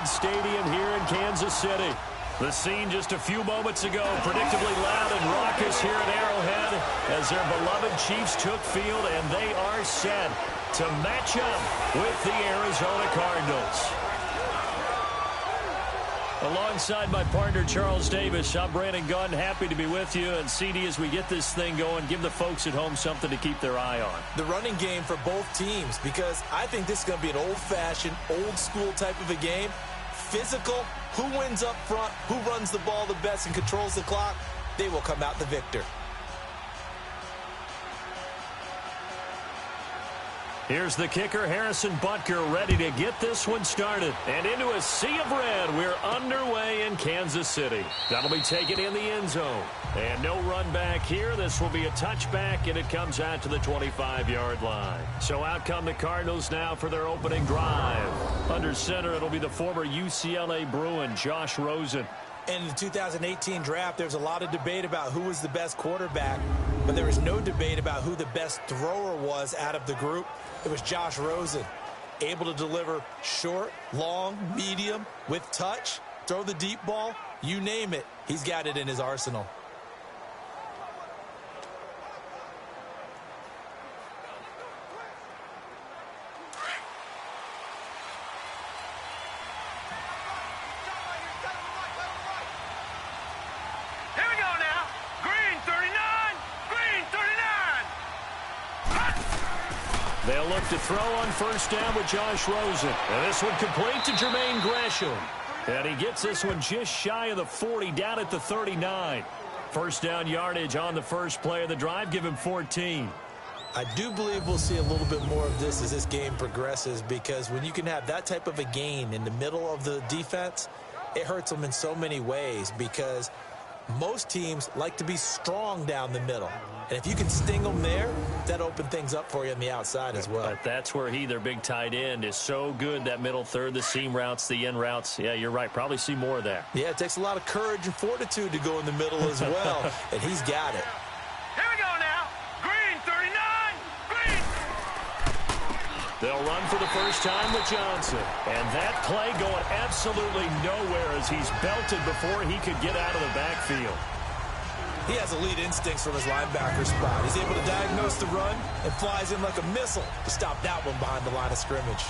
Arrowhead Stadium here in Kansas City. The scene just a few moments ago, predictably loud and raucous here at Arrowhead as their beloved Chiefs took field, and they are set to match up with the Arizona Cardinals. Alongside my partner, Charles Davis, I'm Brandon Gunn. Happy to be with you. And CD, as we get this thing going, give the folks at home something to keep their eye on. The running game for both teams, because I think this is going to be an old-fashioned, old-school type of a game. Physical, who wins up front, who runs the ball the best and controls the clock, they will come out the victor. Here's the kicker, Harrison Butker, ready to get this one started. And into a sea of red, we're underway in Kansas City. That'll be taken in the end zone. And no run back here. This will be a touchback, and it comes out to the 25-yard line. So out come the Cardinals now for their opening drive. Under center, it'll be the former UCLA Bruin, Josh Rosen. In the 2018 draft, there's a lot of debate about who was the best quarterback, but there was no debate about who the best thrower was out of the group. It was Josh Rosen, able to deliver short, long, medium, with touch, throw the deep ball, you name it, he's got it in his arsenal. They'll look to throw on first down with Josh Rosen. And this one complete to Jermaine Gresham. And he gets this one just shy of the 40, down at the 39. First down yardage on the first play of the drive. Give him 14. I do believe we'll see a little bit more of this as this game progresses, because when you can have that type of a gain in the middle of the defense, it hurts them in so many ways, because most teams like to be strong down the middle. And if you can sting them there, that opens things up for you on the outside as well. But that's where their big tight end, is so good, that middle third, the seam routes, the in routes. Yeah, you're right. Probably see more of that. Yeah, it takes a lot of courage and fortitude to go in the middle as well, and he's got it. Here we go now. Green, 39. Green. They'll run for the first time with Johnson. And that play going absolutely nowhere as he's belted before he could get out of the backfield. He has elite instincts from his linebacker spot. He's able to diagnose the run and flies in like a missile to stop that one behind the line of scrimmage.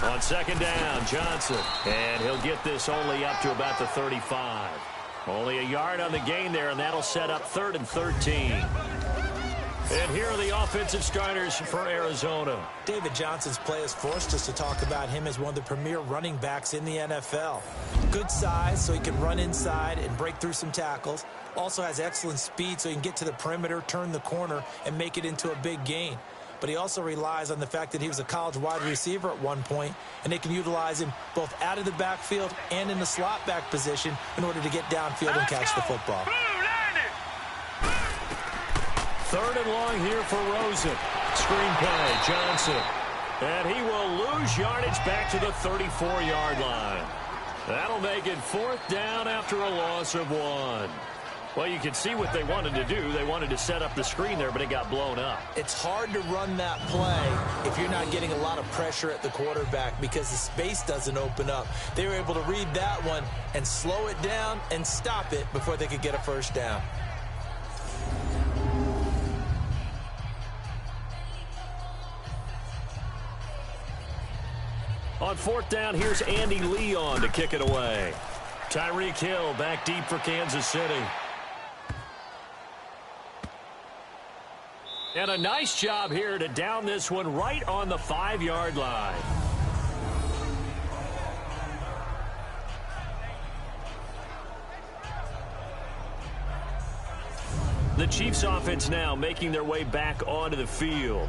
On second down, Johnson. And he'll get this only up to about the 35. Only a yard on the gain there, and that'll set up 3rd and 13. And here are the offensive starters for Arizona. David Johnson's play has forced us to talk about him as one of the premier running backs in the NFL. Good size, so he can run inside and break through some tackles. Also has excellent speed, so he can get to the perimeter, turn the corner, and make it into a big gain. But he also relies on the fact that he was a college wide receiver at one point, and they can utilize him both out of the backfield and in the slot back position in order to get downfield and catch the football. 3rd and long here for Rosen. Screen play, Johnson. And he will lose yardage back to the 34-yard line. That'll make it 4th down after a loss of 1. Well, you can see what they wanted to do. They wanted to set up the screen there, but it got blown up. It's hard to run that play if you're not getting a lot of pressure at the quarterback, because the space doesn't open up. They were able to read that one and slow it down and stop it before they could get a first down. On 4th down, here's Andy Leon to kick it away. Tyreek Hill back deep for Kansas City. And a nice job here to down this one right on the 5-yard line. The Chiefs offense now making their way back onto the field.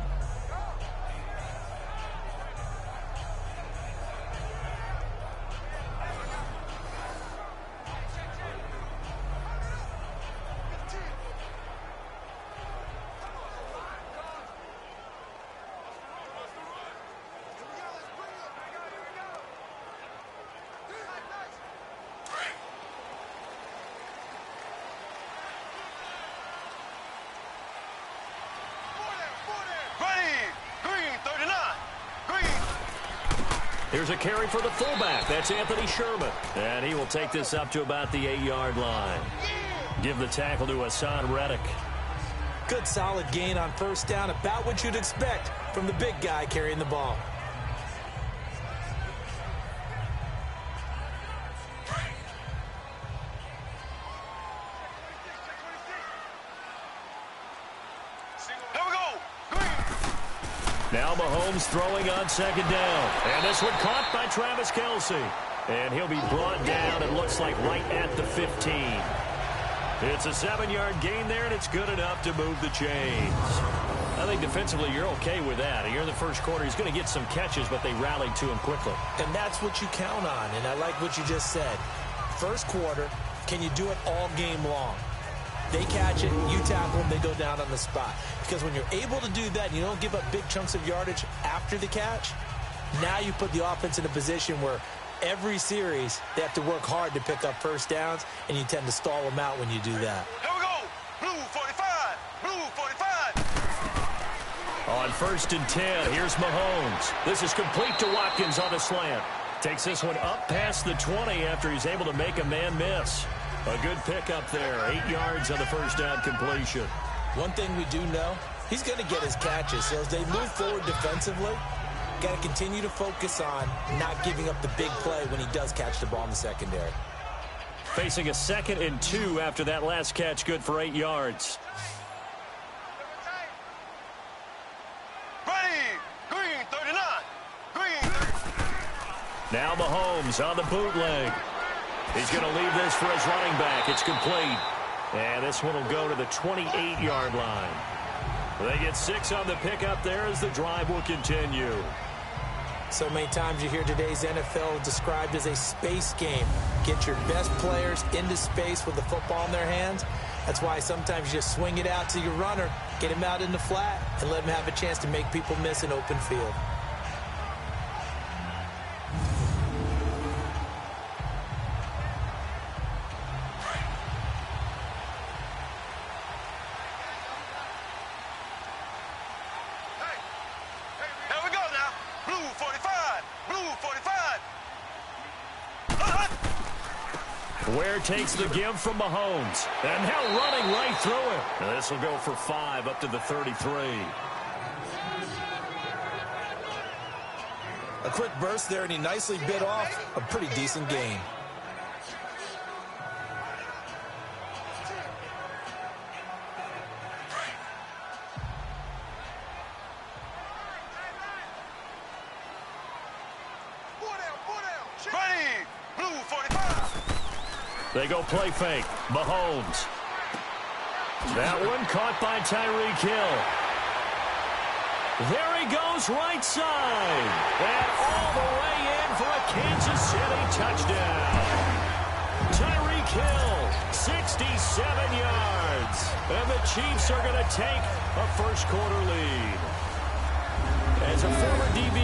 Here's a carry for the fullback. That's Anthony Sherman. And he will take this up to about the 8-yard line. Give the tackle to Hassan Reddick. Good solid gain on first down. About what you'd expect from the big guy carrying the ball. Now Mahomes throwing on second down. And this one caught by Travis Kelce. And he'll be brought down, it looks like, right at the 15. It's a 7-yard gain there, and it's good enough to move the chains. I think defensively you're okay with that. Here in the first quarter, he's going to get some catches, but they rallied to him quickly. And that's what you count on, and I like what you just said. First quarter, can you do it all game long? They catch it, you tackle them, they go down on the spot. Because when you're able to do that and you don't give up big chunks of yardage after the catch, now you put the offense in a position where every series they have to work hard to pick up first downs, and you tend to stall them out when you do that. Here we go. Blue 45. Blue 45. On 1st and 10, here's Mahomes. This is complete to Watkins on the slant. Takes this one up past the 20 after he's able to make a man miss. A good pickup there, 8 yards on the first down completion. One thing we do know, he's going to get his catches. So as they move forward defensively, got to continue to focus on not giving up the big play when he does catch the ball in the secondary. Facing a 2nd and 2 after that last catch, good for 8 yards. Ready. Green 39. Green. Now Mahomes on the bootleg. He's going to leave this for his running back. It's complete. And this one will go to the 28-yard line. They get 6 on the pickup there as the drive will continue. So many times you hear today's NFL described as a space game. Get your best players into space with the football in their hands. That's why sometimes you just swing it out to your runner, get him out in the flat, and let him have a chance to make people miss an open field. Ware takes the give from Mahomes. And now running right through it. And this will go for 5 up to the 33. A quick burst there, and he nicely bit off a pretty decent gain. They go play fake. Mahomes. That one caught by Tyreek Hill. There he goes right side. And all the way in for a Kansas City touchdown. Tyreek Hill, 67 yards. And the Chiefs are going to take a first quarter lead. As a former DB,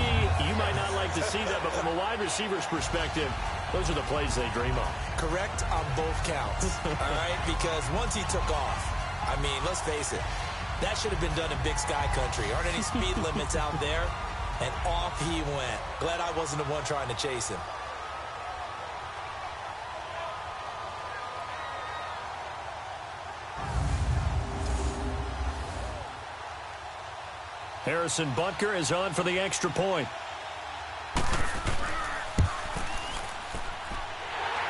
you might not like to see that, but from a wide receiver's perspective, those are the plays they dream of. Correct on both counts, all right? Because once he took off, I mean, let's face it, that should have been done in Big Sky Country. Aren't any speed limits out there? And off he went. Glad I wasn't the one trying to chase him. Harrison Butker is on for the extra point.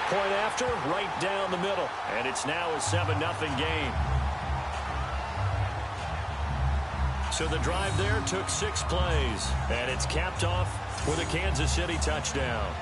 Point after, right down the middle. And it's now a 7-0 game. So the drive there took 6 plays. And it's capped off with a Kansas City touchdown.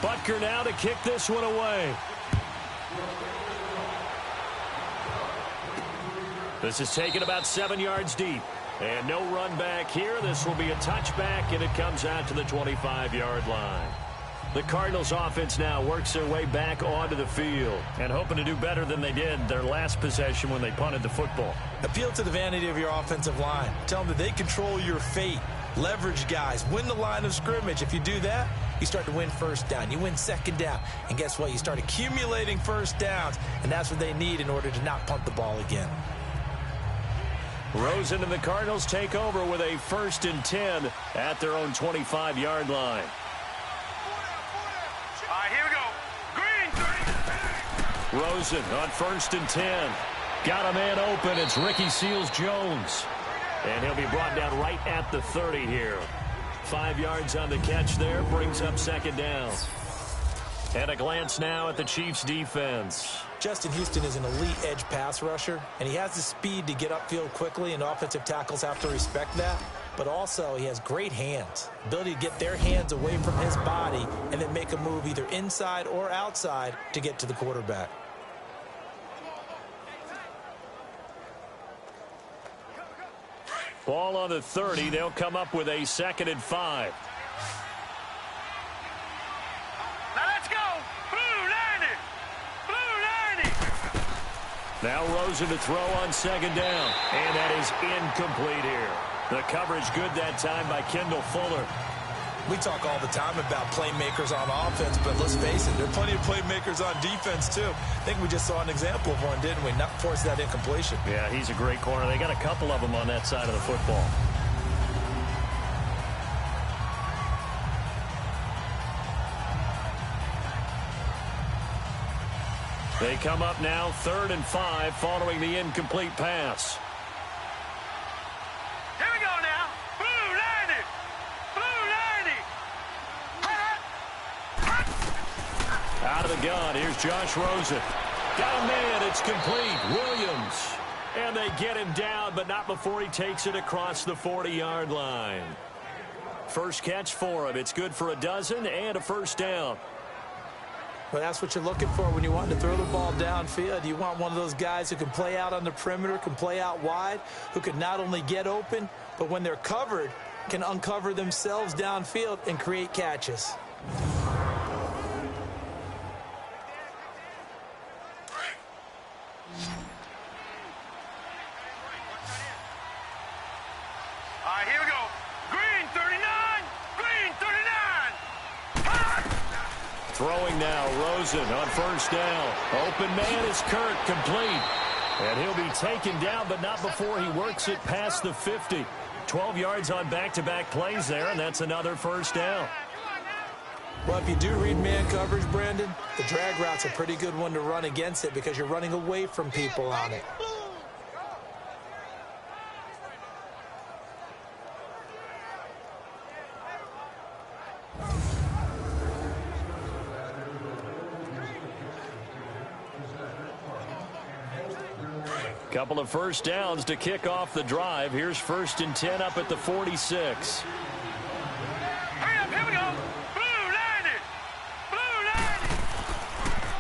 Butker now to kick this one away. This is taken about 7 yards deep. And no run back here. This will be a touchback, and it comes out to the 25-yard line. The Cardinals offense now works their way back onto the field and hoping to do better than they did their last possession when they punted the football. Appeal to the vanity of your offensive line. Tell them that they control your fate. Leverage guys. Win the line of scrimmage. If you do that, you start to win first down. You win second down. And guess what? You start accumulating first downs, and that's what they need in order to not punt the ball again. Rosen and the Cardinals take over with a 1st and 10 at their own 25-yard line. Here we go. Green 30. Rosen on 1st and 10. Got a man open. It's Ricky Seals-Jones. And he'll be brought down right at the 30 here. 5 yards on the catch there. Brings up 2nd down. And a glance now at the Chiefs' defense. Justin Houston is an elite edge pass rusher, and he has the speed to get upfield quickly, and offensive tackles have to respect that. But also, he has great hands, ability to get their hands away from his body and then make a move either inside or outside to get to the quarterback. Ball on the 30. They'll come up with a 2nd and 5. Now let's go. Blue 90. Blue 90. Now Rosen to throw on 2nd down. And that is incomplete here. The coverage good that time by Kendall Fuller. We talk all the time about playmakers on offense, but let's face it, there are plenty of playmakers on defense, too. I think we just saw an example of one, didn't we? Not force that incompletion. Yeah, he's a great corner. They got a couple of them on that side of the football. They come up now 3rd and 5 following the incomplete pass. Here we go now. Blue 90. Blue 90. Out of the gun, here's Josh Rosen. Got a man, it's complete. Williams. And they get him down, but not before he takes it across the 40-yard line. First catch for him. It's good for a dozen and a 1st down. Well, that's what you're looking for when you want to throw the ball downfield. You want one of those guys who can play out on the perimeter, can play out wide, who can not only get open, but when they're covered, can uncover themselves downfield and create catches. Here we go. Green 39. Green 39. Throwing now, Rosen on 1st down. Open man is Kirk, complete. And he'll be taken down, but not before he works it past the 50. 12 yards on back-to-back plays there, and that's another 1st down. Well, if you do read man coverage, Brandon, the drag route's a pretty good one to run against it because you're running away from people on it. Couple of 1st downs to kick off the drive. Here's 1st and 10 up at the 46. Hurry up, here we go. Blue 90. Blue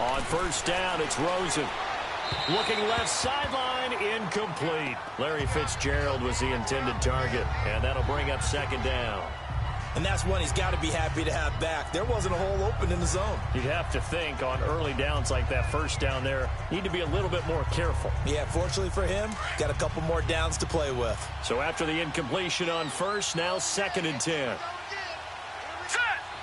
90. On 1st down, it's Rosen. Looking left sideline, incomplete. Larry Fitzgerald was the intended target, and that'll bring up 2nd down. And that's one he's got to be happy to have back. There wasn't a hole open in the zone. You'd have to think on early downs like that 1st down there, need to be a little bit more careful. Yeah, fortunately for him, got a couple more downs to play with. So after the incompletion on 1st, now 2nd and 10. Set.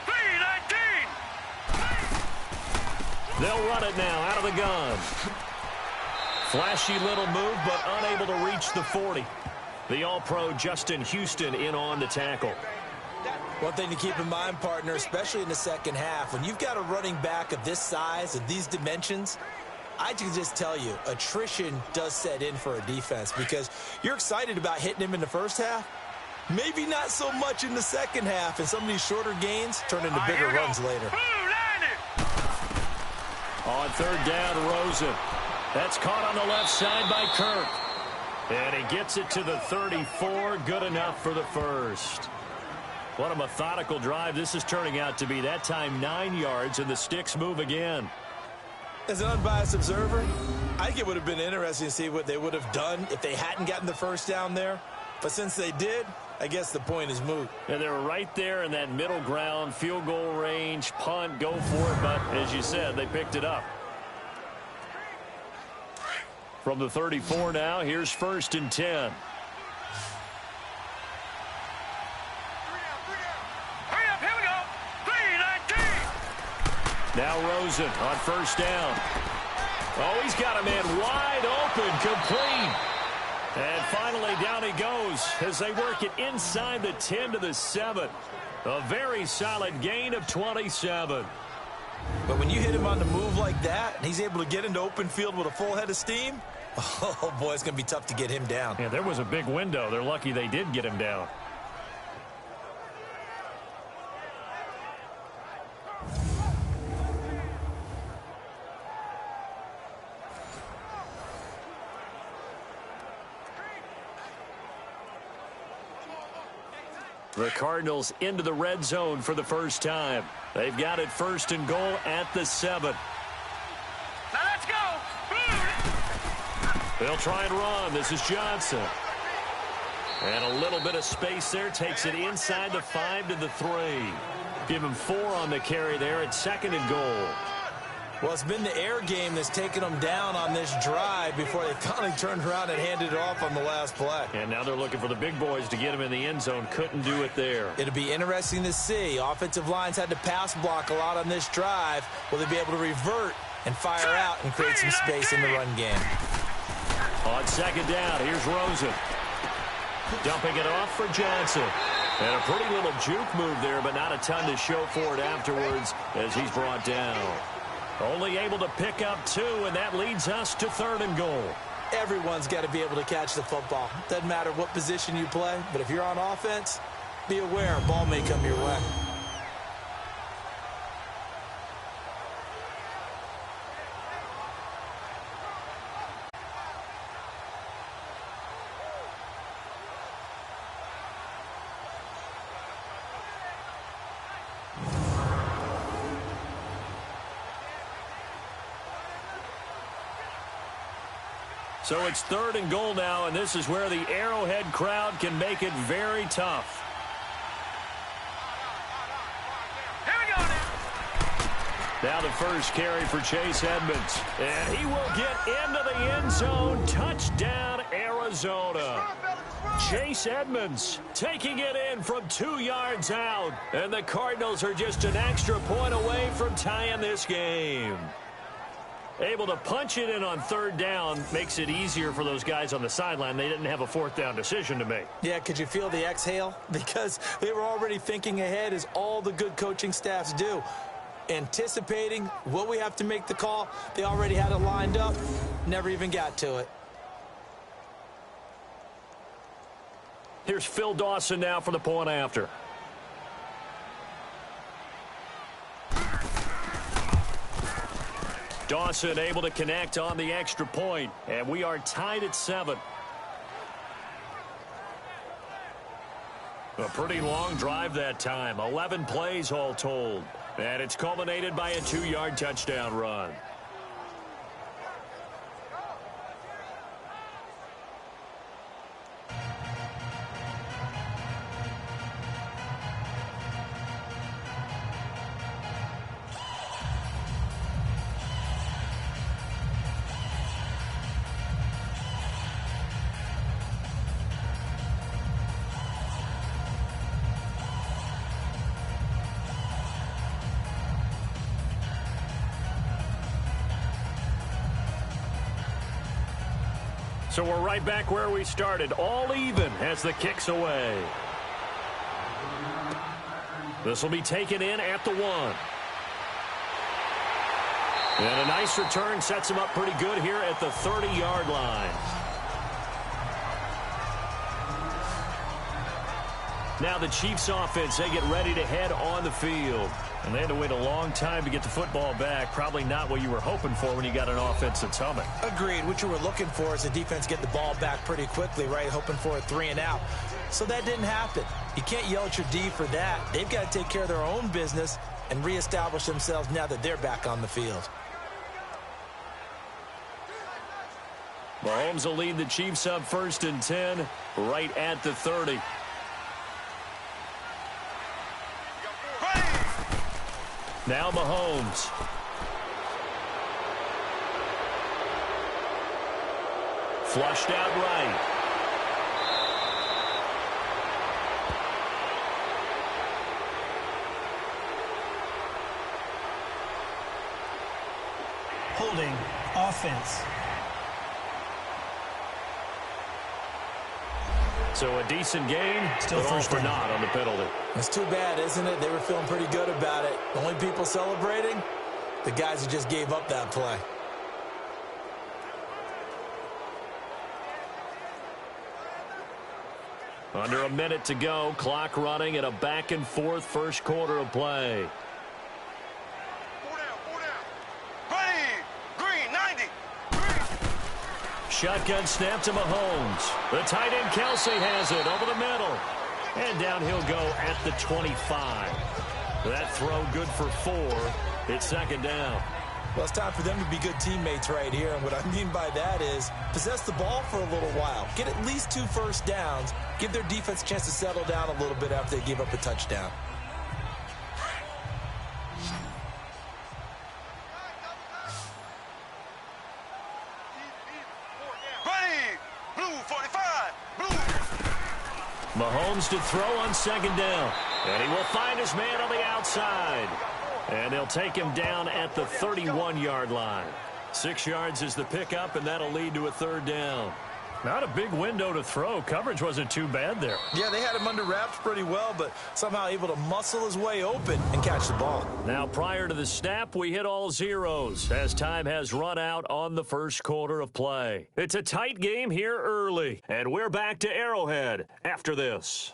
3-19. They'll run it now out of the gun. Flashy little move, but unable to reach the 40. The All-Pro Justin Houston in on the tackle. One thing to keep in mind, partner, especially in the second half, when you've got a running back of this size and these dimensions, I can just tell you, attrition does set in for a defense because you're excited about hitting him in the first half. Maybe not so much in the second half, and some of these shorter gains turn into bigger runs later. On 3rd down, Rosen. That's caught on the left side by Kirk. And he gets it to the 34. Good enough for the 1st. What a methodical drive this is turning out to be. That time 9 yards, and the sticks move again. As an unbiased observer, I think it would have been interesting to see what they would have done if they hadn't gotten the 1st down there. But since they did, I guess the point is moot. And they're right there in that middle ground, field goal range, punt, go for it. But as you said, they picked it up. From the 34 now, here's 1st and 10. Now Rosen on 1st down. Oh, he's got a man wide open, complete. And finally down he goes as they work it inside the 10 to the 7. A very solid gain of 27. But when you hit him on the move like that, and he's able to get into open field with a full head of steam, oh boy, it's going to be tough to get him down. Yeah, there was a big window. They're lucky they did get him down. The Cardinals into the red zone for the first time. They've got it 1st and goal at the 7. Now let's go. They'll try and run. This is Johnson. And a little bit of space there. Takes it inside the 5 to the 3. Give him 4 on the carry there at 2nd and goal. Well, it's been the air game that's taken them down on this drive before they finally turned around and handed it off on the last play. And now they're looking for the big boys to get him in the end zone. Couldn't do it there. It'll be interesting to see. Offensive lines had to pass block a lot on this drive. Will they be able to revert and fire out and create some space in the run game? On 2nd down, here's Rosen. Dumping it off for Johnson. And a pretty little juke move there, but not a ton to show for it afterwards as he's brought down. Only able to pick up 2, and that leads us to 3rd and goal. Everyone's got to be able to catch the football. Doesn't matter what position you play, but if you're on offense, be aware a ball may come your way. So it's 3rd and goal now, and this is where the Arrowhead crowd can make it very tough. Here we go now. Now the first carry for Chase Edmonds. And he will get into the end zone. Touchdown, Arizona. Chase Edmonds taking it in from 2 yards out. And the Cardinals are just an extra point away from tying this game. Able to punch it in on 3rd down makes it easier for those guys on the sideline. They didn't have a 4th down decision to make. Yeah, could you feel the exhale? Because they were already thinking ahead, as all the good coaching staffs do. Anticipating, will we have to make the call? They already had it lined up. Never even got to it. Here's Phil Dawson now for the point after. Dawson able to connect on the extra point, and we are tied at 7. A pretty long drive that time, 11 plays all told, and it's culminated by a 2-yard touchdown run. So we're right back where we started, all even as the kick's away. This will be taken in at the 1. And a nice return sets him up pretty good here at the 30-yard line. Now the Chiefs offense, they get ready to head on the field. And they had to wait a long time to get the football back. Probably not what you were hoping for when you got an offense that's humming. Agreed. What you were looking for is the defense get the ball back pretty quickly, right? Hoping for a 3 and out. So that didn't happen. You can't yell at your D for that. They've got to take care of their own business and reestablish themselves now that they're back on the field. Mahomes will lead the Chiefs up 1st and 10 right at the 30. Now Mahomes. Flushed out right. Holding offense. So a decent game, Still but all first for down. naught on the penalty. It's too bad, isn't it? They were feeling pretty good about it. The only people celebrating, the guys who just gave up that play. Under a minute to go, clock running, and a back-and-forth first quarter of play. Green, 90. Shotgun snap to Mahomes. The tight end Kelsey has it over the middle. And down he'll go at the 25. That throw good for 4. It's 2nd down. Well, it's time for them to be good teammates right here. And what I mean by that is possess the ball for a little while. Get at least 2 first downs. Give their defense a chance to settle down a little bit after they give up a touchdown. Blue 45. Blue. Mahomes to throw on 2nd down. And he will find his man on the outside. And they'll take him down at the 31-yard line. 6 yards is the pickup, and that'll lead to a 3rd down. Not a big window to throw. Coverage wasn't too bad there. Yeah, they had him under wraps pretty well, but somehow able to muscle his way open and catch the ball. Now, prior to the snap, we hit all zeros as time has run out on the first quarter of play. It's a tight game here early, and we're back to Arrowhead after this.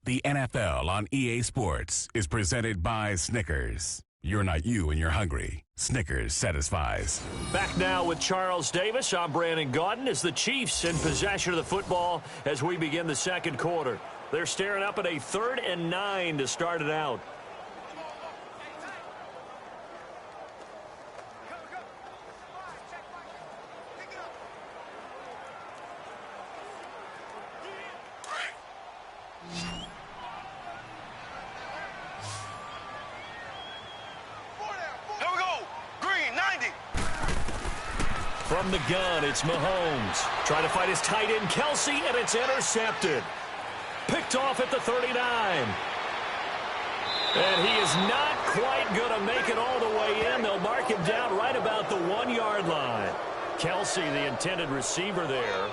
The NFL on EA Sports is presented by Snickers. You're not you when you're hungry. Snickers satisfies. Back now with Charles Davis. I'm Brandon Gaudin as the Chiefs in possession of the football as we begin the second quarter. They're staring up at a 3rd and 9 to start it out. From the gun, it's Mahomes. Trying to fight his tight end, Kelsey, and it's intercepted. Picked off at the 39. And he is not quite going to make it all the way in. They'll mark him down right about the 1-yard line. Kelsey, the intended receiver there.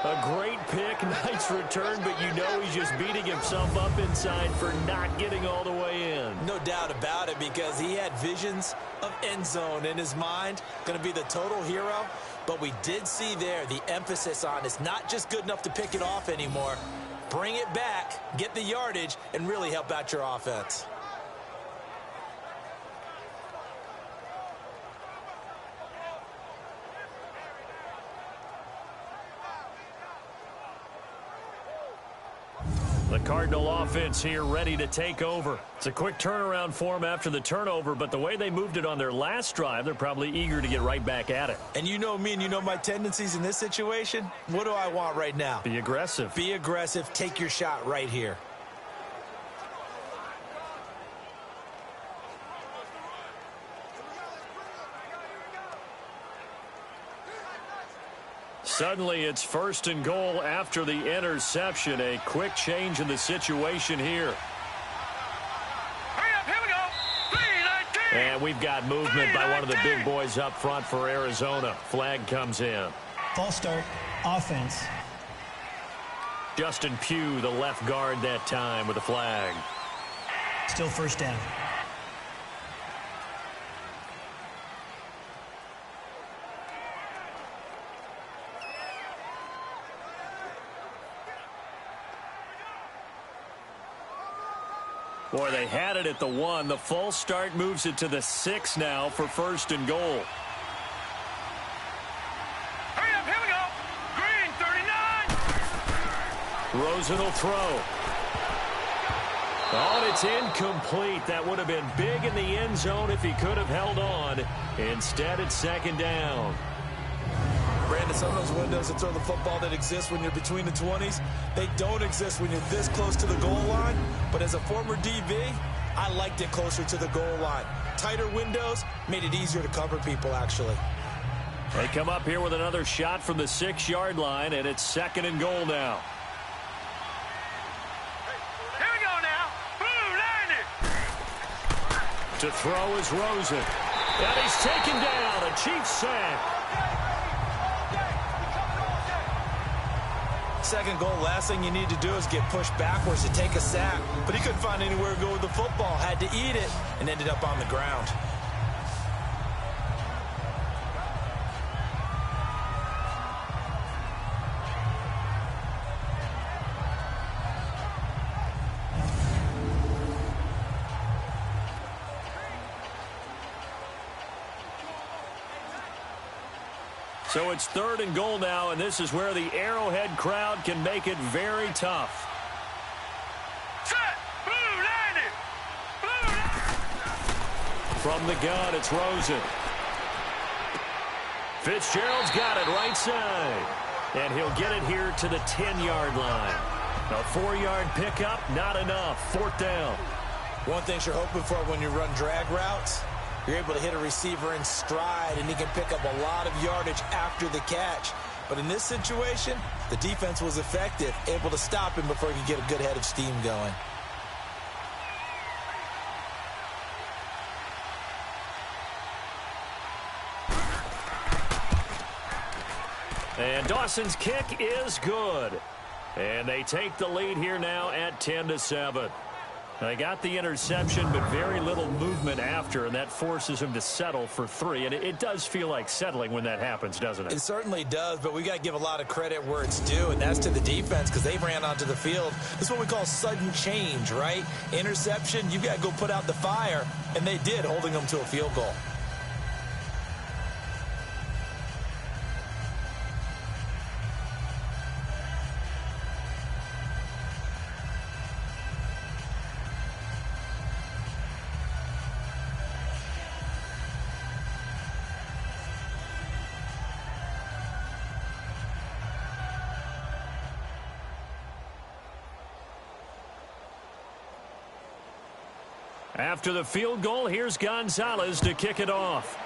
A great pick, nice return, but you know he's just beating himself up inside for not getting all the way in. No doubt about it, because he had visions of end zone in his mind. Going to be the total hero. But we did see there the emphasis on it's not just good enough to pick it off anymore. Bring it back, get the yardage, and really help out your offense. The Cardinal offense here ready to take over. It's a quick turnaround for them after the turnover, but the way they moved it on their last drive, they're probably eager to get right back at it. And you know me and you know my tendencies in this situation. What do I want right now? Be aggressive. Be aggressive. Take your shot right here. Suddenly, it's 1st and goal after the interception. A quick change in the situation here. Hurry up, here we go. 3-19. And we've got movement by one of the big boys up front for Arizona. Flag comes in. False start, offense. Justin Pugh, the left guard that time with a flag. Still 1st down. Boy, they had it at the 1. The false start moves it to the 6 now for 1st and goal. Hurry up, here we go. Green 39. Rosen will throw. Oh, and it's incomplete. That would have been big in the end zone if he could have held on. Instead, it's second down. Brandon, some of those windows that throw the football that exist when you're between the 20s, they don't exist when you're this close to the goal line. But as a former DB, I liked it closer to the goal line. Tighter windows made it easier to cover people, actually. They come up here with another shot from the 6-yard line, and it's second and goal now. Here we go now. Boom, landed. To throw is Rosen. And he's taken down. A Chiefs sack. Second goal, last thing you need to do is get pushed backwards to take a sack. But he couldn't find anywhere to go with the football. Had to eat it and ended up on the ground. So it's third and goal now, and this is where the Arrowhead crowd can make it very tough. Set. Boom, landed. Boom. From the gun, it's Rosen. Fitzgerald's got it right side. And he'll get it here to the 10-yard line. A 4-yard pickup, not enough. Fourth down. One thing you're hoping for when you run drag routes, you're able to hit a receiver in stride, and he can pick up a lot of yardage after the catch. But in this situation, the defense was effective, able to stop him before he could get a good head of steam going. And Dawson's kick is good. And they take the lead here now at 10-7. They got the interception, but very little movement after, and that forces him to settle for 3. And it does feel like settling when that happens, doesn't it? It certainly does, but we got to give a lot of credit where it's due, and that's to the defense because they ran onto the field. This is what we call sudden change, right? Interception, you got to go put out the fire, and they did, holding them to a field goal. After the field goal, here's Gonzalez to kick it off.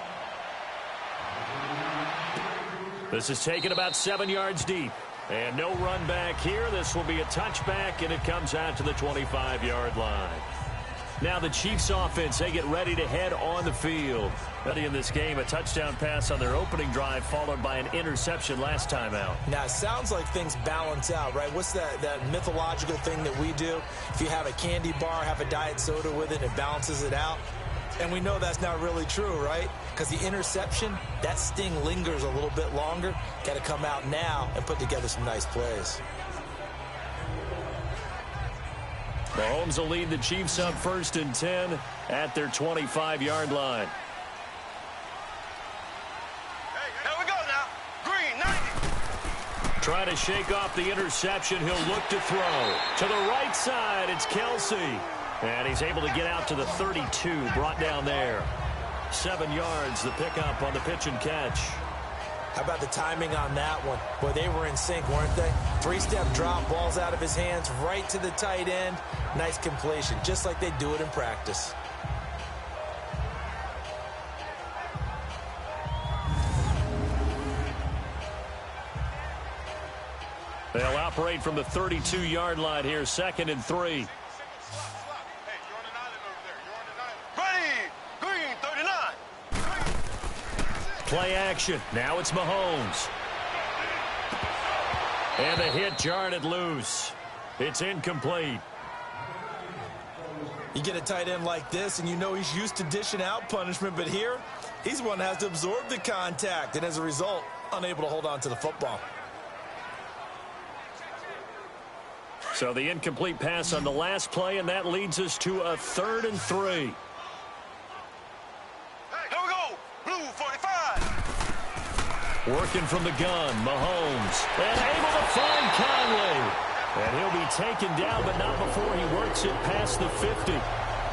This is taken about 7 yards deep. And no run back here. This will be a touchback, and it comes out to the 25-yard line. Now the Chiefs offense, they get ready to head on the field. Early in this game, a touchdown pass on their opening drive, followed by an interception last time out. Now, it sounds like things balance out, right? What's that mythological thing that we do? If you have a candy bar, have a diet soda with it, it balances it out. And we know that's not really true, right? Because the interception, that sting lingers a little bit longer. Got to come out now and put together some nice plays. Mahomes will lead the Chiefs up 1st and 10 at their 25-yard line. Here we go now. Green, 90. Trying to shake off the interception. He'll look to throw. To the right side, it's Kelsey. And he's able to get out to the 32, brought down there. 7 yards, the pickup on the pitch and catch. How about the timing on that one? Boy, they were in sync, weren't they? 3-step drop, balls out of his hands, right to the tight end. Nice completion, just like they do it in practice. They'll operate from the 32-yard line here, 2nd and 3. Play action. Now it's Mahomes. And the hit jarred it loose. It's incomplete. You get a tight end like this, and you know he's used to dishing out punishment, but here, he's the one that has to absorb the contact, and as a result, unable to hold on to the football. So the incomplete pass on the last play, and that leads us to a 3rd and 3. Working from the gun, Mahomes. And able to find Conley. And he'll be taken down, but not before he works it past the 50.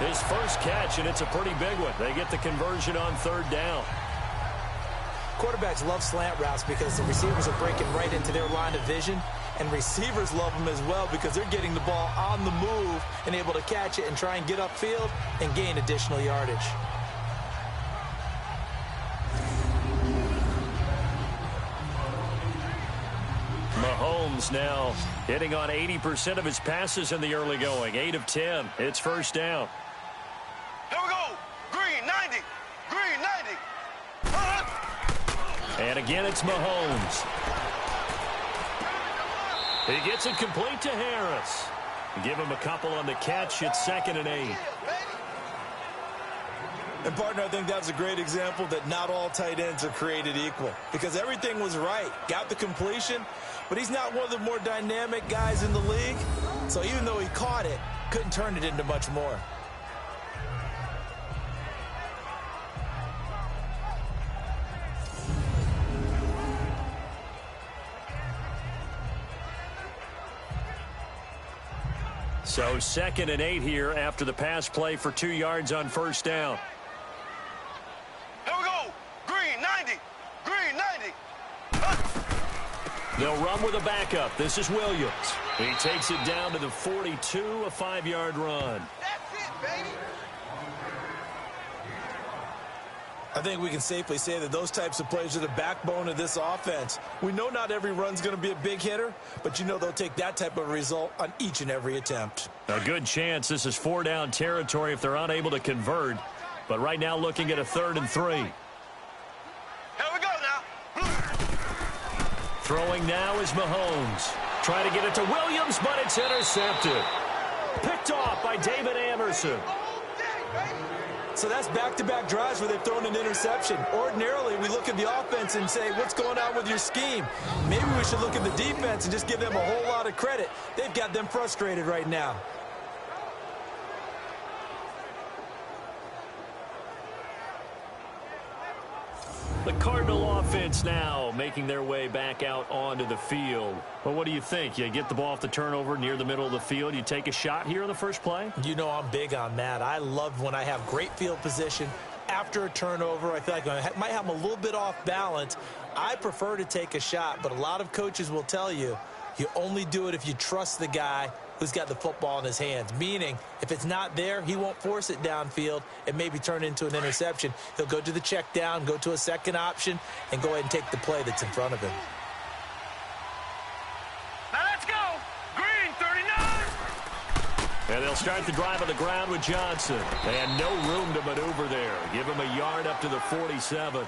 His first catch, and it's a pretty big one. They get the conversion on third down. Quarterbacks love slant routes because the receivers are breaking right into their line of vision, and receivers love them as well because they're getting the ball on the move and able to catch it and try and get upfield and gain additional yardage. Mahomes now hitting on 80% of his passes in the early going. 8 of 10. It's first down. Here we go. Green 90. Green 90. And again, it's Mahomes. He gets it complete to Harris. Give him a couple on the catch. It's 2nd and 8. And, partner, I think that's a great example that not all tight ends are created equal because everything was right. Got the completion, but he's not one of the more dynamic guys in the league. So even though he caught it, couldn't turn it into much more. So 2nd and 8 here after the pass play for 2 yards on first down. Here we go. Green 90. Green 90. They'll run with a backup. This is Williams. He takes it down to the 42, a 5-yard run. That's it, baby. I think we can safely say that those types of plays are the backbone of this offense. We know not every run's going to be a big hitter, but you know they'll take that type of result on each and every attempt. A good chance this is 4-down territory if they're unable to convert. But right now looking at a 3rd and 3. Here we go now. Throwing now is Mahomes. Trying to get it to Williams, but it's intercepted. Picked off by David Anderson. So that's back-to-back drives where they've thrown an interception. Ordinarily, we look at the offense and say, what's going on with your scheme? Maybe we should look at the defense and just give them a whole lot of credit. They've got them frustrated right now. The Cardinal offense now making their way back out onto the field. Well, what do you think? You get the ball off the turnover near the middle of the field. You take a shot here on the first play? You know I'm big on that. I love when I have great field position after a turnover. I feel like I might have them a little bit off balance. I prefer to take a shot, but a lot of coaches will tell you, you only do it if you trust the guy who's got the football in his hands. Meaning, if it's not there, he won't force it downfield and maybe turn it into an interception. He'll go to the check down, go to a second option, and go ahead and take the play that's in front of him. Now let's go. Green 39. And they'll start the drive on the ground with Johnson. And no room to maneuver there. Give him a yard up to the 47.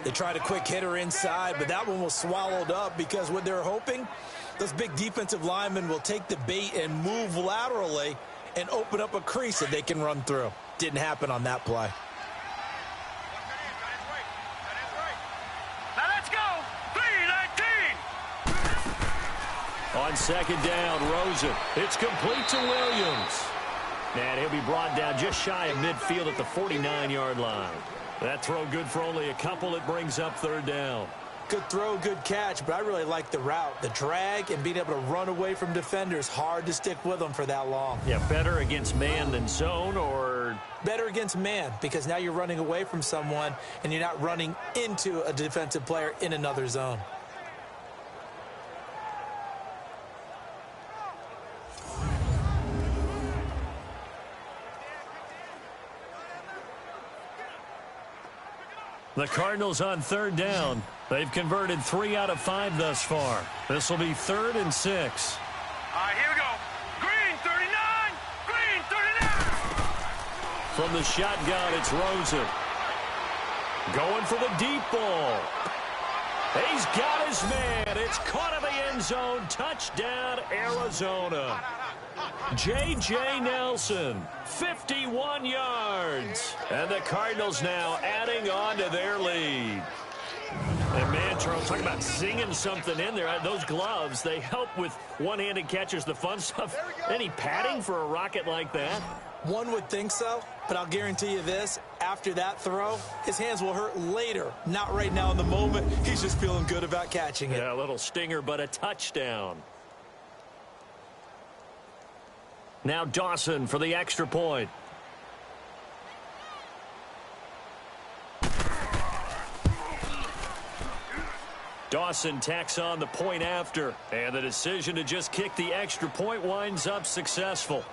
They tried a quick hitter inside, but that one was swallowed up because what they're hoping, those big defensive linemen will take the bait and move laterally and open up a crease that they can run through. Didn't happen on that play. Now let's go. 3-19. On second down, Rosen. It's complete to Williams. And he'll be brought down just shy of midfield at the 49-yard line. That throw good for only a couple. It brings up third down. Good throw, good catch, but I really like the route. The drag and being able to run away from defenders, hard to stick with them for that long. Yeah, better against man than zone, or? Better against man, because now you're running away from someone and you're not running into a defensive player in another zone. The Cardinals on third down. They've converted 3 out of 5 thus far. This will be 3rd and 6. All right, here we go. Green 39. Green 39. From the shotgun, it's Rosen. Going for the deep ball. He's got his man. It's caught in the end zone. Touchdown, Arizona. J.J. Nelson, 51 yards. And the Cardinals now adding on to their lead. And, man, Charles, talking about singing something in there. Those gloves, they help with one-handed catches, the fun stuff. Any padding for a rocket like that? One would think so, but I'll guarantee you this. After that throw, his hands will hurt later. Not right now in the moment. He's just feeling good about catching it. Yeah, a little stinger, but a touchdown. Now Dawson for the extra point. Dawson tacks on the point after, and the decision to just kick the extra point winds up successful.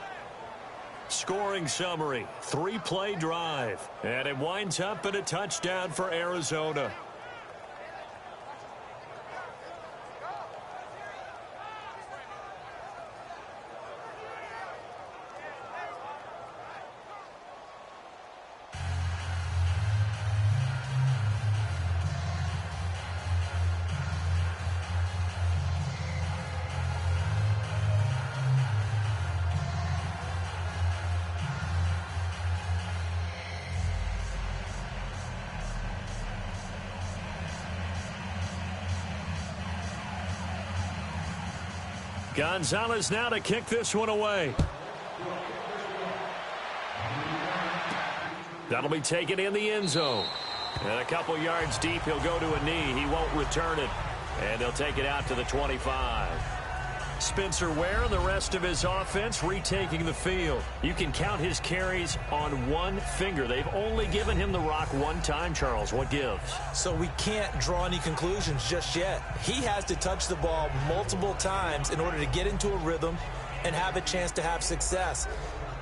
Scoring summary, 3-play drive, and it winds up in a touchdown for Arizona. Gonzalez now to kick this one away. That'll be taken in the end zone. And a couple yards deep, he'll go to a knee. He won't return it. And they'll take it out to the 25. Spencer Ware and the rest of his offense retaking the field. You can count his carries on one finger. They've only given him the rock one time, Charles. What gives? So we can't draw any conclusions just yet. He has to touch the ball multiple times in order to get into a rhythm and have a chance to have success.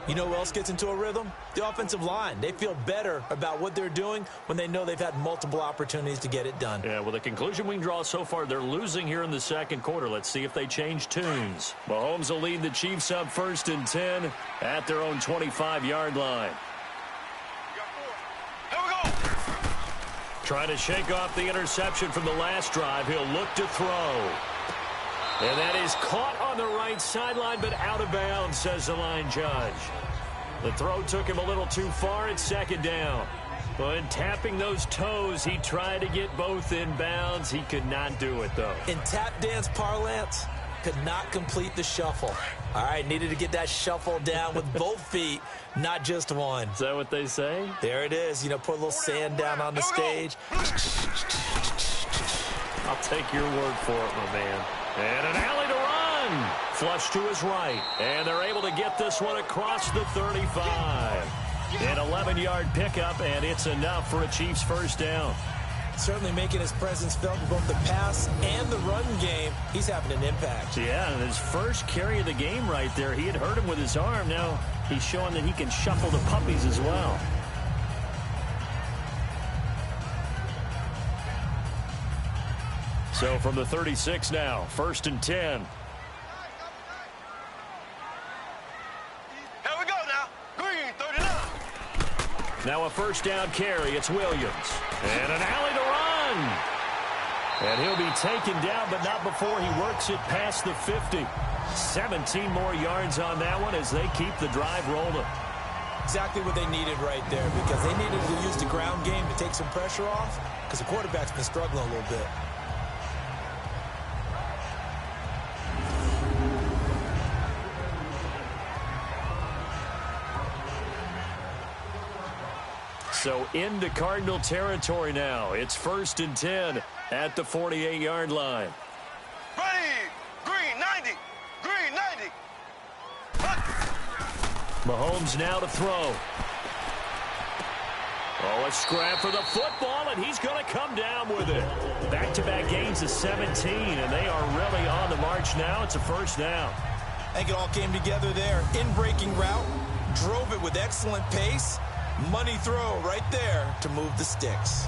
You know who else gets into a rhythm? The offensive line. They feel better about what they're doing when they know they've had multiple opportunities to get it done. Yeah, well, the conclusion we can draw so far, they're losing here in the second quarter. Let's see if they change tunes. Mahomes will lead the Chiefs up 1st and 10 at their own 25-yard line. Here we go. Trying to shake off the interception from the last drive. He'll look to throw. And that is caught on the right sideline, but out of bounds, says the line judge. The throw took him a little too far. It's 2nd down. But tapping those toes, he tried to get both in bounds. He could not do it, though. In tap dance parlance, could not complete the shuffle. All right, needed to get that shuffle down with both feet, not just one. Is that what they say? There it is. You know, put a little sand down on the stage. I'll take your word for it, my man. And an alley to run. Flush to his right. And they're able to get this one across the 35. An 11-yard pickup, and it's enough for a Chiefs first down. Certainly making his presence felt in both the pass and the run game. He's having an impact. Yeah, and his first carry of the game right there. He had hurt him with his arm. Now he's showing that he can shuffle the puppies as well. So from the 36 now, 1st and 10. Here we go now. Green 39. Now a first down carry. It's Williams. And an alley to run. And he'll be taken down, but not before he works it past the 50. 17 more yards on that one as they keep the drive rolling. Exactly what they needed right there, because they needed to use the ground game to take some pressure off, because the quarterback's been struggling a little bit. So into Cardinal territory now. It's 1st and 10 at the 48-yard line. Ready. Green 90. Green 90. Mahomes now to throw. Oh, a scrap for the football, and he's going to come down with it. Back-to-back gains of 17, and they are really on the march now. It's a first down. I think it all came together there. In-breaking route, drove it with excellent pace. Money throw right there to move the sticks.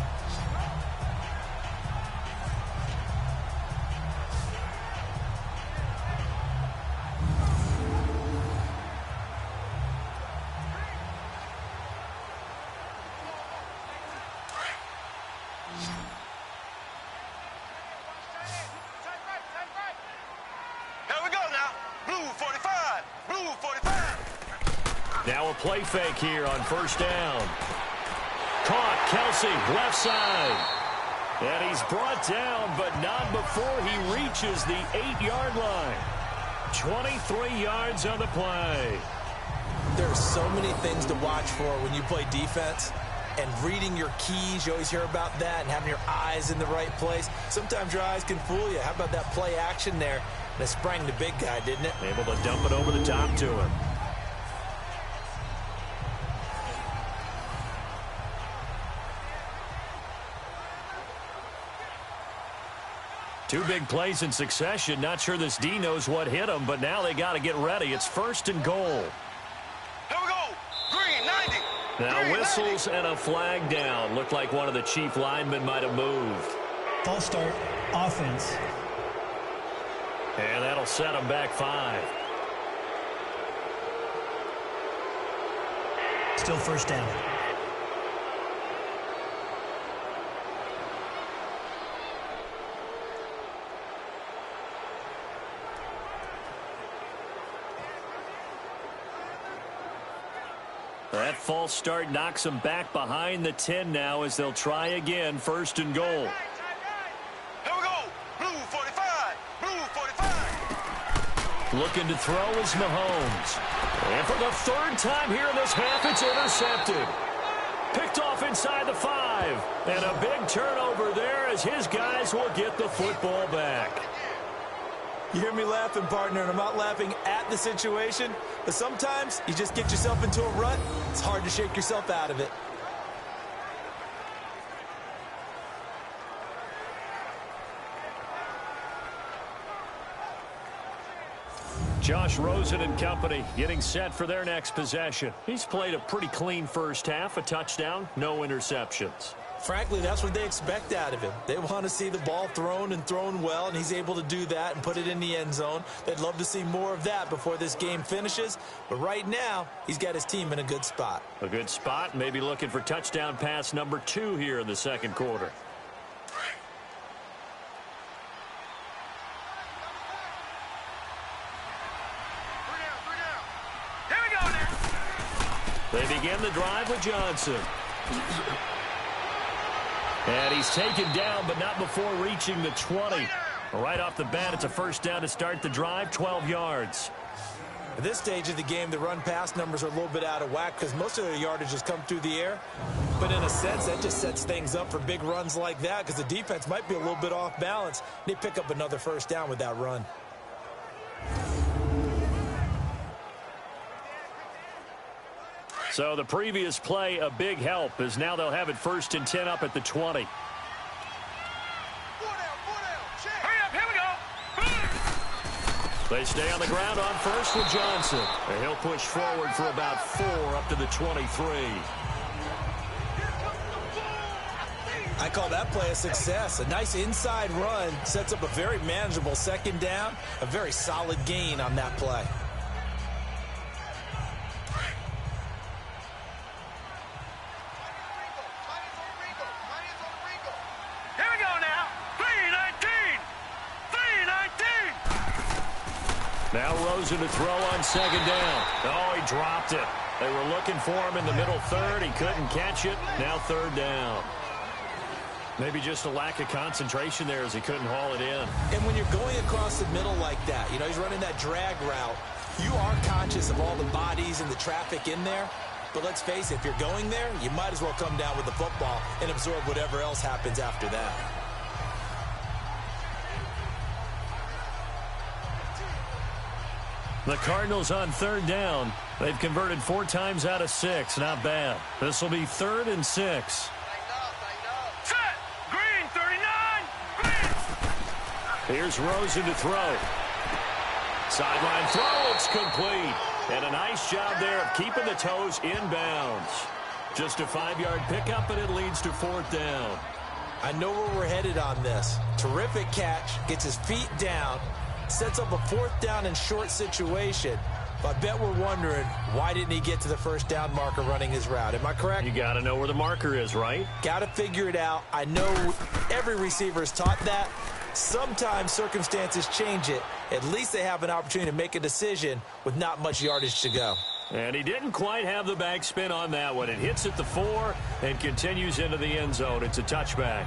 Here we go now. Blue 45. Blue 45. Now a play fake here on first down. Caught, Kelsey, left side. And he's brought down, but not before he reaches the 8-yard line. 23 yards on the play. There are so many things to watch for when you play defense. And reading your keys, you always hear about that, and having your eyes in the right place. Sometimes your eyes can fool you. How about that play action there? And it sprang the big guy, didn't it? Able to dump it over the top to him. Two big plays in succession. Not sure this D knows what hit him, but now they got to get ready. It's 1st and goal. Here we go. Green, 90. Now Green, whistles 90. and a flag down. Looked like one of the chief linemen might have moved. False start, offense. And that'll set them back 5. Still first down. That false start knocks them back behind the 10 now as they'll try again. 1st and goal. Here we go. Blue 45. Blue 45. Looking to throw is Mahomes. And for the 3rd time here in this half, it's intercepted. Picked off inside the 5. And a big turnover there as his guys will get the football back. You hear me laughing, partner, and I'm not laughing at the situation, but sometimes you just get yourself into a rut. It's hard to shake yourself out of it. Josh Rosen and company getting set for their next possession. He's played a pretty clean first half, a touchdown, no interceptions. Frankly, that's what they expect out of him. They want to see the ball thrown and thrown well, and he's able to do that and put it in the end zone. They'd love to see more of that before this game finishes, but right now, he's got his team in a good spot. A good spot, maybe looking for touchdown pass number 2 here in the 2nd quarter. Here we go now. They begin the drive with Johnson. And he's taken down, but not before reaching the 20. Right off the bat, it's a 1st down to start the drive, 12 yards. At this stage of the game, the run-pass numbers are a little bit out of whack because most of their yardage has come through the air. But in a sense, that just sets things up for big runs like that because the defense might be a little bit off balance. They pick up another 1st down with that run. So the previous play, a big help, as now they'll have it 1st and 10 up at the 20. Hurry up, here we go. They stay on the ground on 1st with Johnson. And he'll push forward for about 4 up to the 23. I call that play a success. A nice inside run sets up a very manageable 2nd down. A very solid gain on that play. Here we go now. 319. 319. Now Rosen to throw on 2nd down. Oh, he dropped it. They were looking for him in the middle 3rd. He couldn't catch it. Now 3rd down. Maybe just a lack of concentration there as he couldn't haul it in. And when you're going across the middle like that, you know, he's running that drag route, you are conscious of all the bodies and the traffic in there. But let's face it, if you're going there, you might as well come down with the football and absorb whatever else happens after that. The Cardinals on 3rd down. They've converted 4 times out of 6. Not bad. This will be 3rd and 6. Set. Green 39. Green. Here's Rosen to throw. Sideline throw. It's complete. And a nice job there of keeping the toes inbounds. Just a 5-yard pickup, and it leads to 4th down. I know where we're headed on this. Terrific catch. Gets his feet down. Sets up a 4th down and short situation. But I bet we're wondering, why didn't he get to the 1st down marker running his route? Am I correct? You got to know where the marker is, right? Got to figure it out. I know every receiver is taught that. Sometimes circumstances change it. At least they have an opportunity to make a decision with not much yardage to go. And he didn't quite have the backspin on that one. It hits at the 4 and continues into the end zone. It's a touchback.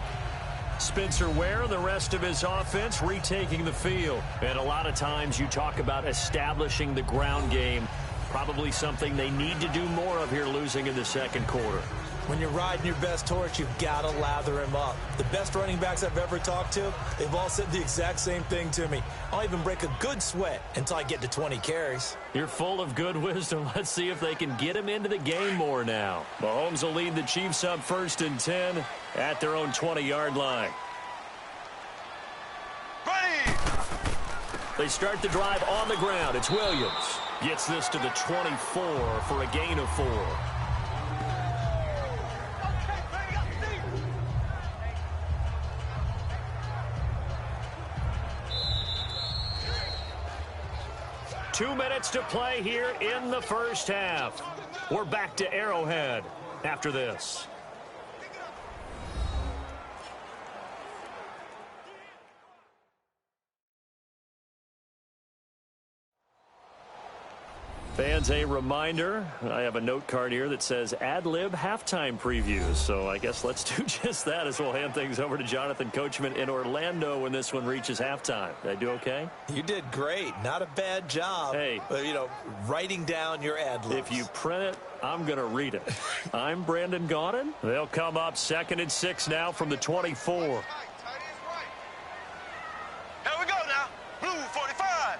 Spencer Ware, the rest of his offense, retaking the field. And a lot of times you talk about establishing the ground game. Probably something they need to do more of here, losing in the second quarter. When you're riding your best horse, you've got to lather him up. The best running backs I've ever talked to, they've all said the exact same thing to me. I'll even break a good sweat until I get to 20 carries. You're full of good wisdom. Let's see if they can get him into the game more now. Mahomes will lead the Chiefs up 1st and 10 at their own 20-yard line. They start the drive on the ground. It's Williams. Gets this to the 24 for a gain of 4. Two minutes to play here in the first half. We're back to Arrowhead after this. Fans, a reminder, I have a note card here that says ad-lib halftime previews. So I guess let's do just that as we'll hand things over to Jonathan Coachman in Orlando when this one reaches halftime. Did I do okay? You did great. Not a bad job. Hey. Writing down your ad-libs. If you print it, I'm going to read it. I'm Brandon Gaudin. They'll come up 2nd and 6 now from the 24. Here we go now. Blue 45.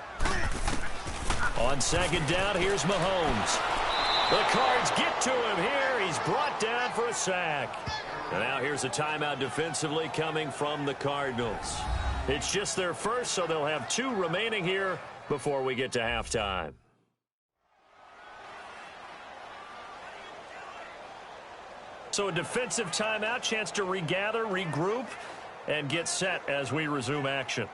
On 2nd down, here's Mahomes. The Cards get to him here. He's brought down for a sack. And now here's a timeout defensively coming from the Cardinals. It's just their first, so they'll have 2 remaining here before we get to halftime. So a defensive timeout, chance to regather, regroup, and get set as we resume action.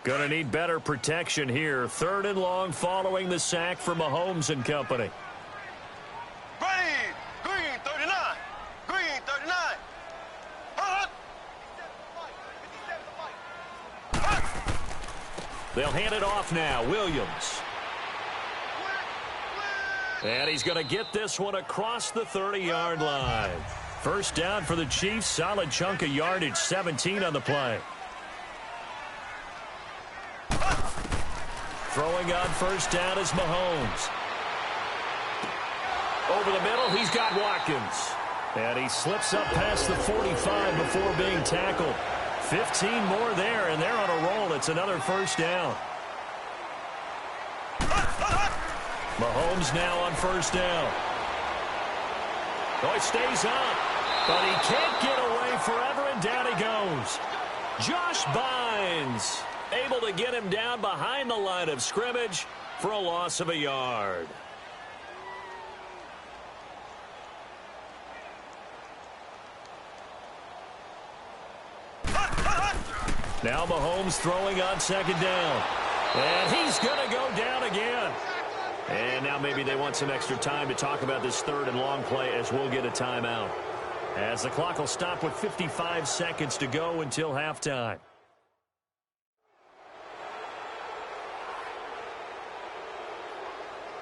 Going to need better protection here. 3rd and long following the sack for Mahomes and company. Ready. Green 39. Green 39. They'll hand it off now. Williams. And he's going to get this one across the 30-yard line. First down for the Chiefs. Solid chunk of yardage. 17 on the play. Throwing on first down is Mahomes. Over the middle, he's got Watkins. And he slips up past the 45 before being tackled. 15 more there, and they're on a roll. It's another first down. Mahomes now on first down. Oh, he stays up, but he can't get away forever, and down he goes. Josh Bynes able to get him down behind the line of scrimmage for a loss of a yard. Now Mahomes throwing on 2nd down. And he's going to go down again. And now maybe they want some extra time to talk about this 3rd and long play as we'll get a timeout. As the clock will stop with 55 seconds to go until halftime.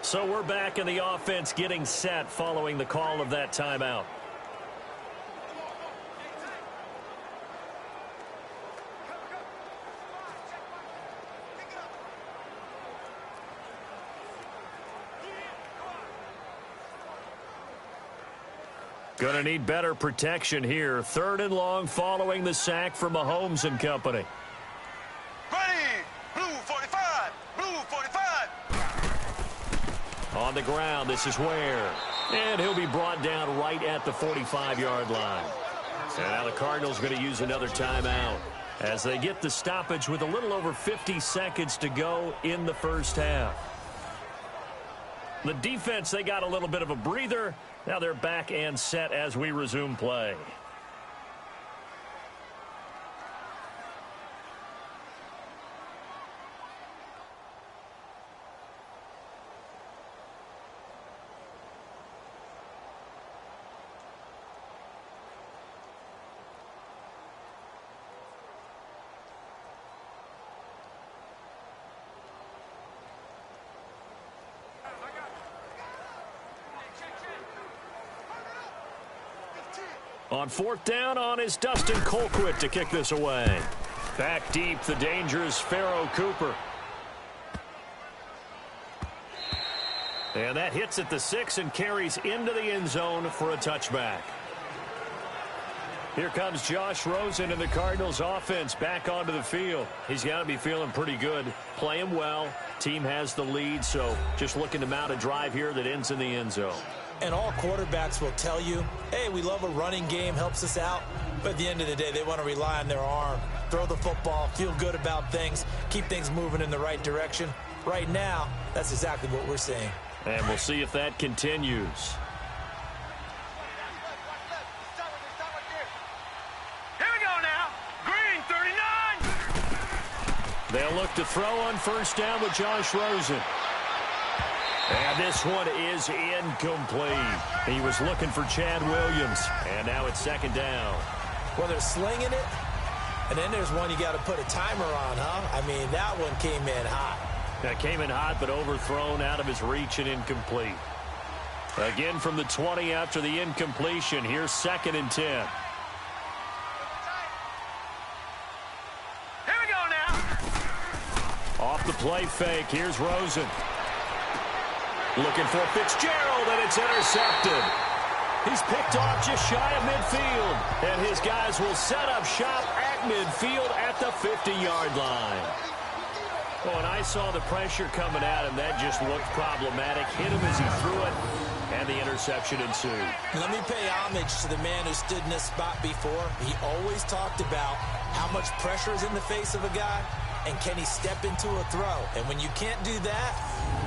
So we're back in the offense getting set following the call of that timeout. Going to need better protection here. 3rd and long following the sack for Mahomes and company. Ready. Blue 45. Blue 45. On the ground, this is Ware. And he'll be brought down right at the 45-yard line. And now the Cardinals going to use another timeout as they get the stoppage with a little over 50 seconds to go in the first half. The defense, they got a little bit of a breather. Now they're back and set as we resume play. On fourth down on is Dustin Colquitt to kick this away. Back deep, the dangerous Pharaoh Cooper. And that hits at the 6 and carries into the end zone for a touchback. Here comes Josh Rosen and the Cardinals offense back onto the field. He's got to be feeling pretty good, playing well. Team has the lead, so just looking to mount a drive here that ends in the end zone. And all quarterbacks will tell you, hey, we love a running game, helps us out. But at the end of the day, they want to rely on their arm, throw the football, feel good about things, keep things moving in the right direction. Right now, that's exactly what we're seeing. And we'll see if that continues. Here we go now. Green 39. They'll look to throw on first down with Josh Rosen. And this one is incomplete. He was looking for Chad Williams. And now it's second down. Well, they're slinging it. And then there's one you got to put a timer on, huh? I mean, that one came in hot. That came in hot, but overthrown out of his reach and incomplete. Again from the 20 after the incompletion. Here's 2nd and 10. Here we go now. Off the play fake. Here's Rosen. Looking for Fitzgerald, and it's intercepted. He's picked off just shy of midfield. And his guys will set up shop at midfield at the 50-yard line. Oh, and I saw the pressure coming at him. That just looked problematic. Hit him as he threw it, and the interception ensued. Let me pay homage to the man who stood in this spot before. He always talked about how much pressure is in the face of a guy, and can he step into a throw? And when you can't do that,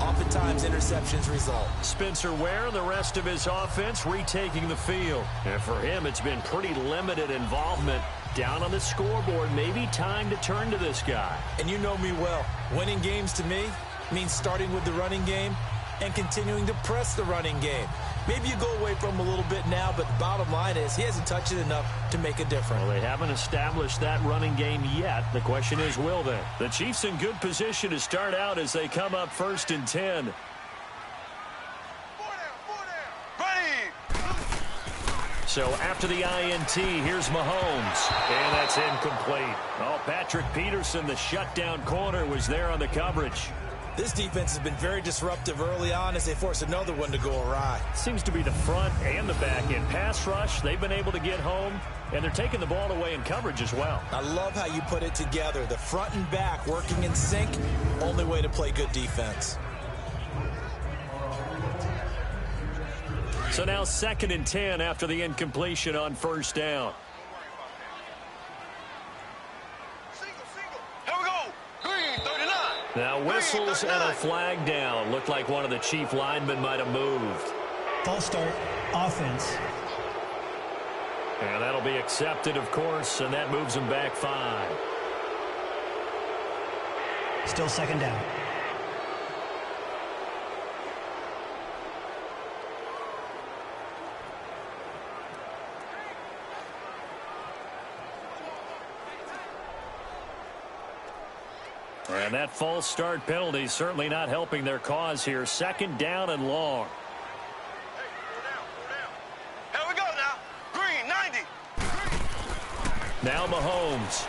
oftentimes interceptions result. Spencer Ware and the rest of his offense retaking the field. And for him, it's been pretty limited involvement. Down on the scoreboard, maybe time to turn to this guy. And you know me well. Winning games to me means starting with the running game and continuing to press the running game. Maybe you go away from him a little bit now, but the bottom line is he hasn't touched it enough to make a difference. Well, they haven't established that running game yet. The question is, will they? The Chiefs in good position to start out as they come up 1st and 10. So after the INT, here's Mahomes. And that's incomplete. Oh, Patrick Peterson, the shutdown corner, was there on the coverage. This defense has been very disruptive early on as they force another one to go awry. Seems to be the front and the back end. Pass rush, they've been able to get home, and they're taking the ball away in coverage as well. I love how you put it together. The front and back working in sync, only way to play good defense. So now 2nd and 10 after the incompletion on first down. Here we go. Green 39. Now whistles and a flag down. Looked like one of the Chief linemen might have moved. False start, offense. And that'll be accepted, of course, and that moves them back 5. Still second down. And that false start penalty certainly not helping their cause here. 2nd down and long. Here we go now. Green 90. Now Mahomes.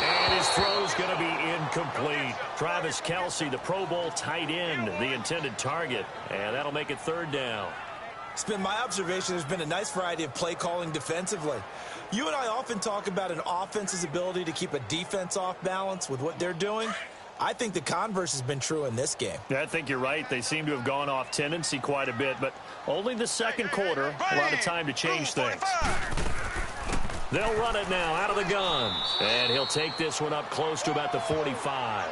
And his throw's going to be incomplete. Travis Kelce, the Pro Bowl tight end, the intended target. And that'll make it 3rd down. It's been my observation there's been a nice variety of play calling defensively. You and I often talk about an offense's ability to keep a defense off balance with what they're doing. I think the converse has been true in this game. Yeah, I think you're right. They seem to have gone off tendency quite a bit, but only the 2nd quarter, a lot of time to change things. They'll run it now out of the gun. And he'll take this one up close to about the 45.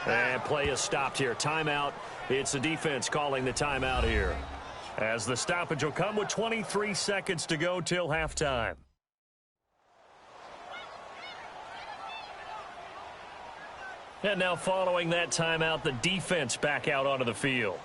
And play is stopped here. Timeout. It's the defense calling the timeout here, as the stoppage will come with 23 seconds to go till halftime. And now following that timeout, the defense back out onto the field.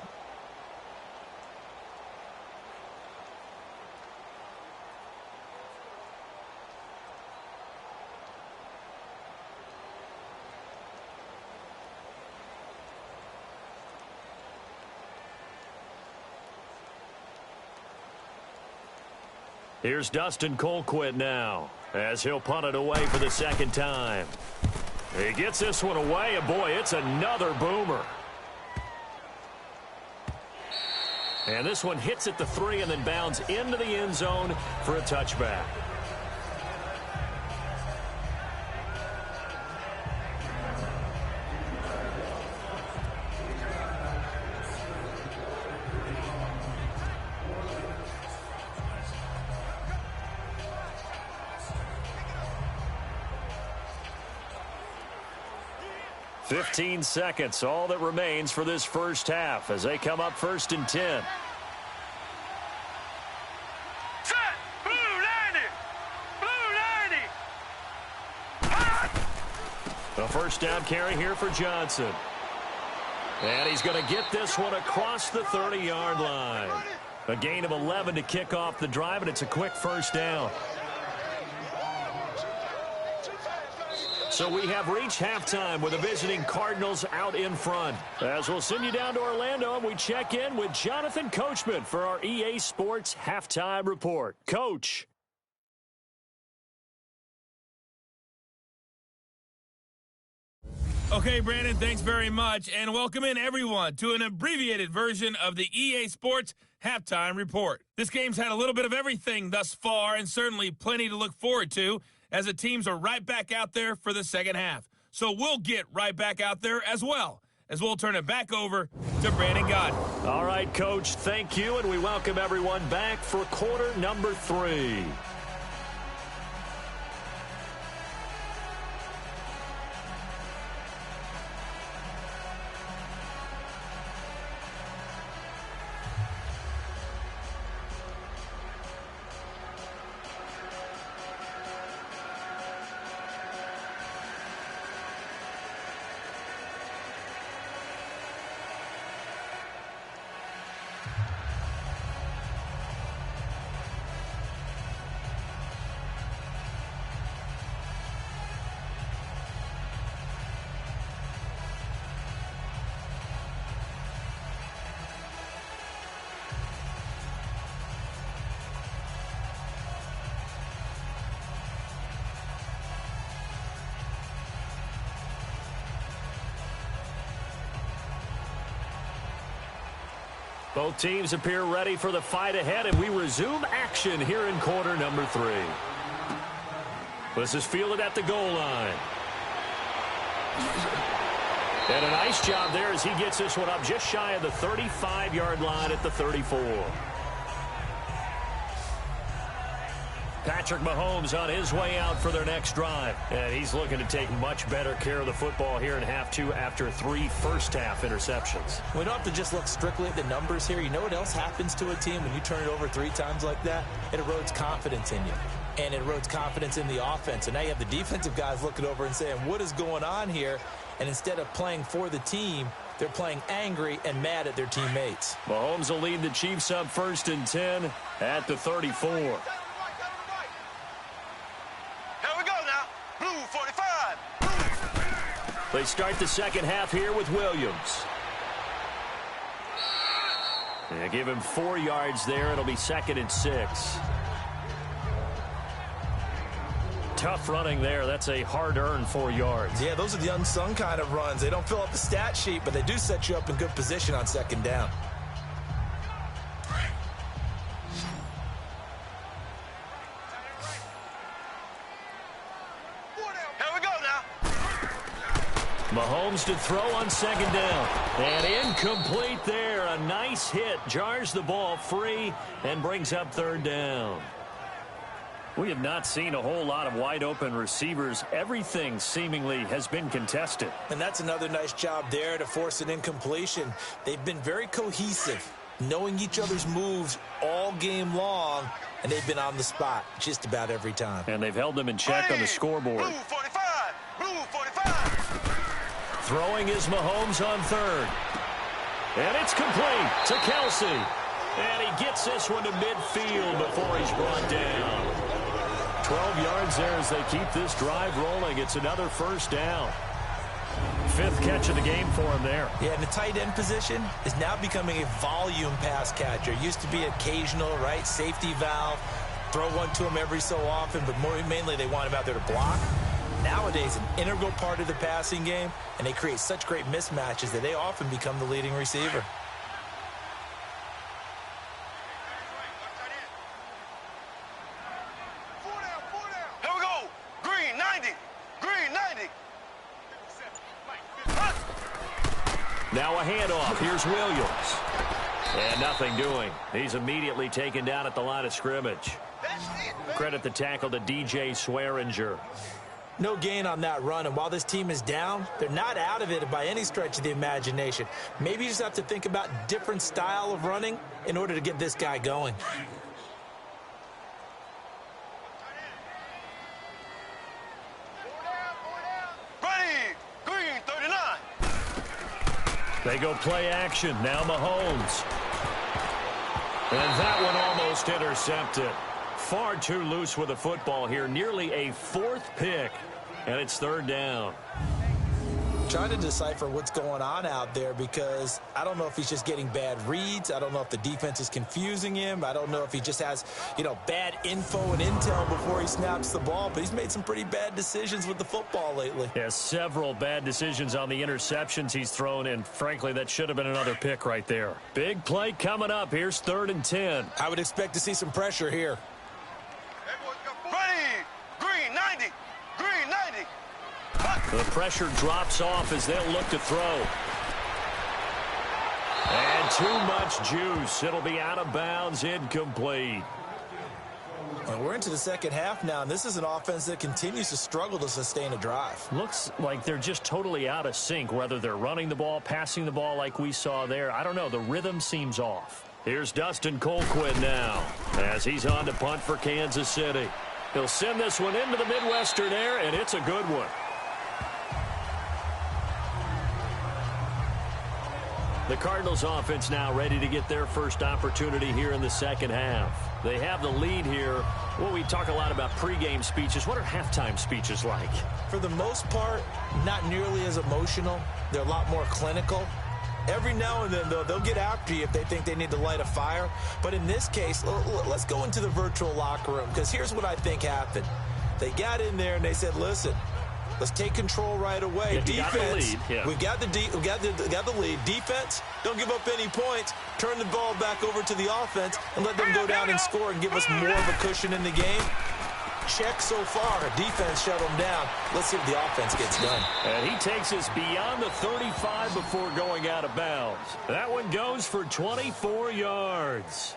Here's Dustin Colquitt now, as he'll punt it away for the second time. He gets this one away, and boy, it's another boomer. And this one hits at the 3 and then bounds into the end zone for a touchback. "15 seconds, all that remains for this first half as they come up 1st and 10. Set! Blue 90! Blue 90! Hot! A first down carry here for Johnson. And he's going to get this one across the 30-yard line. A gain of 11 to kick off the drive, and it's a quick first down. So we have reached halftime with the visiting Cardinals out in front. As we'll send you down to Orlando, and we check in with Jonathan Coachman for our EA Sports Halftime Report. Coach. Okay, Brandon, thanks very much, and welcome in everyone to an abbreviated version of the EA Sports Halftime Report. This game's had a little bit of everything thus far, and certainly plenty to look forward to, as the teams are right back out there for the second half. So we'll get right back out there as well, as we'll turn it back over to Brandon Godden. All right, Coach, thank you, and we welcome everyone back for quarter number 3. Both teams appear ready for the fight ahead, and we resume action here in quarter number 3. This is fielded at the goal line. And a nice job there as he gets this one up just shy of the 35-yard line at the 34. Patrick Mahomes on his way out for their next drive. And he's looking to take much better care of the football here in half 2 after 3 first-half interceptions. We don't have to just look strictly at the numbers here. You know what else happens to a team when you turn it over 3 times like that? It erodes confidence in you. And it erodes confidence in the offense. And now you have the defensive guys looking over and saying, what is going on here? And instead of playing for the team, they're playing angry and mad at their teammates. Mahomes will lead the Chiefs up 1st and 10 at the 34. They start the second half here with Williams. They give him 4 yards there. It'll be 2nd and 6. Tough running there. That's a hard-earned 4 yards. Yeah, those are the unsung kind of runs. They don't fill up the stat sheet, but they do set you up in good position on 2nd down. Mahomes to throw on 2nd down. And incomplete there. A nice hit. Jars the ball free and brings up 3rd down. We have not seen a whole lot of wide-open receivers. Everything seemingly has been contested. And that's another nice job there to force an incompletion. They've been very cohesive, knowing each other's moves all game long, and they've been on the spot just about every time. And they've held them in check on the scoreboard. Blue 45! Blue 45! Throwing is Mahomes on 3rd. And it's complete to Kelsey. And he gets this one to midfield before he's brought down. 12 yards there as they keep this drive rolling. It's another 1st down. 5th catch of the game for him there. Yeah, and the tight end position is now becoming a volume pass catcher. Used to be occasional, right? Safety valve. throw one to him every so often, but mainly they want him out there to block. Nowadays, an integral part of the passing game, and they create such great mismatches that they often become the leading receiver. Here we go. Green 90. Green 90. Now a handoff. Here's Williams. And nothing doing. He's immediately taken down at the line of scrimmage. Credit the tackle to DJ Swearinger. No gain on that run, and while this team is down, they're not out of it by any stretch of the imagination. Maybe you just have to think about different style of running in order to get this guy going. Ready. Green 39. They go play action. Now Mahomes. And that one almost intercepted. Far too loose with the football here. Nearly a fourth pick. And it's third down. Trying to decipher what's going on out there because I don't know if he's just getting bad reads. I don't know if the defense is confusing him. I don't know if he just has, bad info and intel before he snaps the ball. But he's made some pretty bad decisions with the football lately. Yeah, several bad decisions on the interceptions he's thrown, and frankly, that should have been another pick right there. Big play coming up. Here's 3rd and 10. I would expect to see some pressure here. Ready. Green 90. Green 90. The pressure drops off as they'll look to throw. And too much juice. It'll be out of bounds, incomplete. And we're into the second half now, and this is an offense that continues to struggle to sustain a drive. Looks like they're just totally out of sync, whether they're running the ball, passing the ball like we saw there. I don't know. The rhythm seems off. Here's Dustin Colquitt now as he's on to punt for Kansas City. He'll send this one into the Midwestern air, and it's a good one. The Cardinals offense now ready to get their first opportunity here in the second half. They have the lead here. Well, we talk a lot about pregame speeches. What are halftime speeches like? For the most part, not nearly as emotional. They're a lot more clinical. Every now and then, though, they'll get after you if they think they need to light a fire. But in this case, let's go into the virtual locker room, because here's what I think happened. They got in there and they said, listen, let's take control right away. Yeah, defense, we've got the lead. Defense, don't give up any points. Turn the ball back over to the offense and let them go down and score and give us more of a cushion in the game. Check so far. Defense shut them down. Let's see if the offense gets done. And he takes us beyond the 35 before going out of bounds. That one goes for 24 yards.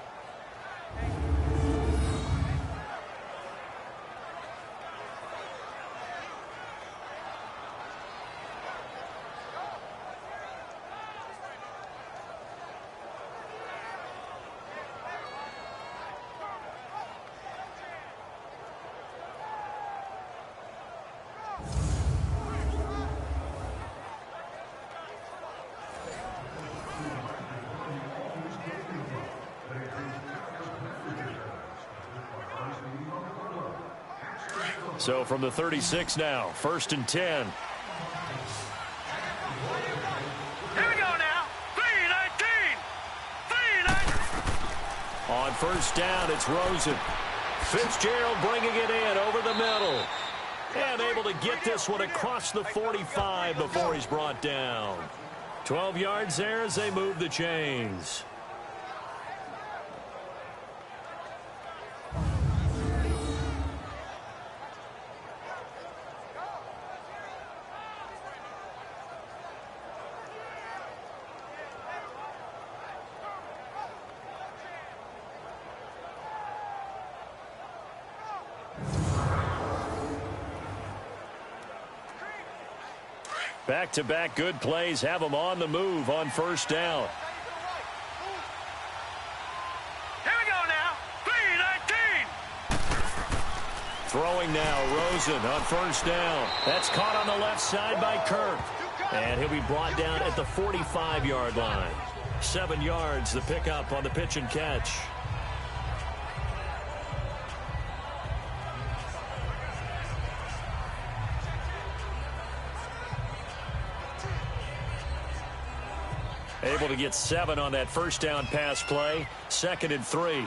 So from the 36 now, 1st and 10. Here we go now. 319. 319. On 1st down, it's Rosen. Fitzgerald bringing it in over the middle. And able to get this one across the 45 before he's brought down. 12 yards there as they move the chains. Back-to-back good plays have them on the move on 1st down. Here we go now. 319. Throwing now, Rosen on 1st down. That's caught on the left side by Kirk. And he'll be brought down at the 45-yard line. 7 yards, the pickup on the pitch and catch. Able to get 7 on that 1st down pass play. 2nd and 3.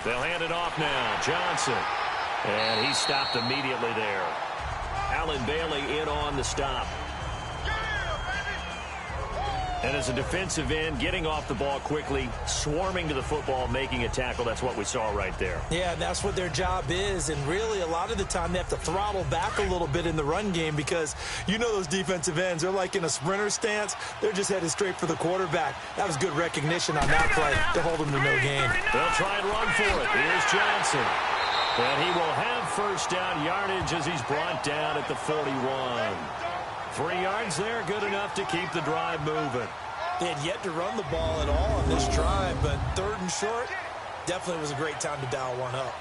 They'll hand it off now. Johnson. And he stopped immediately there. Alan Bailey in on the stop. And as a defensive end, getting off the ball quickly, swarming to the football, making a tackle, that's what we saw right there. Yeah, and that's what their job is. And really, a lot of the time, they have to throttle back a little bit in the run game because you know those defensive ends, they're like in a sprinter stance. They're just headed straight for the quarterback. That was good recognition on that play to hold them to no gain. They'll try and run for it. Here's Johnson. And he will have first down yardage as he's brought down at the 41. 3 yards there, good enough to keep the drive moving. They had yet to run the ball at all on this drive, but 3rd and short, definitely was a great time to dial one up.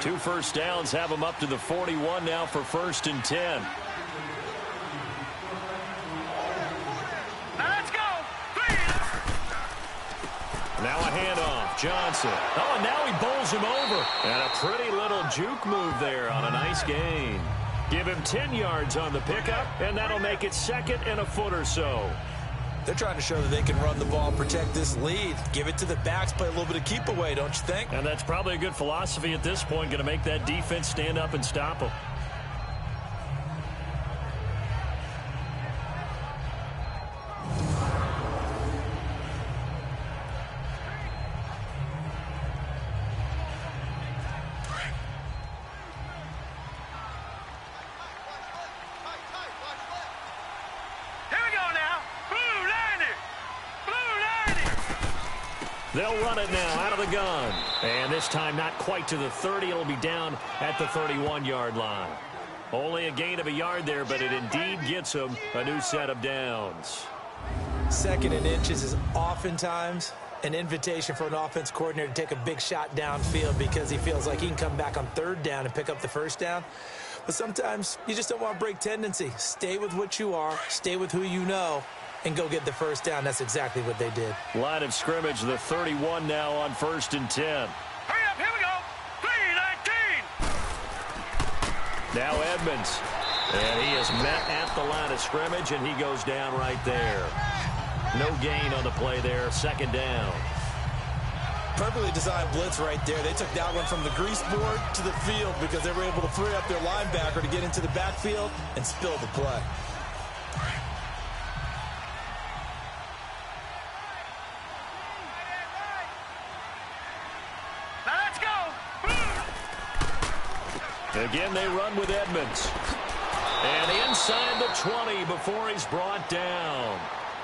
Two first downs have them up to the 41 now for 1st and 10. Now a handoff. Johnson. Oh, and now he bowls him over. And a pretty little juke move there on a nice gain. Give him 10 yards on the pickup, and that'll make it 2nd and a foot or so. They're trying to show that they can run the ball, protect this lead. Give it to the backs, play a little bit of keep away, don't you think? And that's probably a good philosophy at this point, going to make that defense stand up and stop them. They'll run it now out of the gun. And this time not quite to the 30. It'll be down at the 31-yard line. Only a gain of a yard there, but it indeed gets them a new set of downs. 2nd and inches is oftentimes an invitation for an offense coordinator to take a big shot downfield because he feels like he can come back on 3rd down and pick up the 1st down. But sometimes you just don't want to break tendency. Stay with what you are. Stay with who you know. And go get the 1st down. That's exactly what they did. Line of scrimmage, the 31 now on 1st and 10. Hurry up, here we go. 3-19. Now Edmonds. And he is met at the line of scrimmage, and he goes down right there. No gain on the play there. 2nd down. Perfectly designed blitz right there. They took that one from the grease board to the field because they were able to free up their linebacker to get into the backfield and spill the play. Again, they run with Edmonds. And inside the 20 before he's brought down.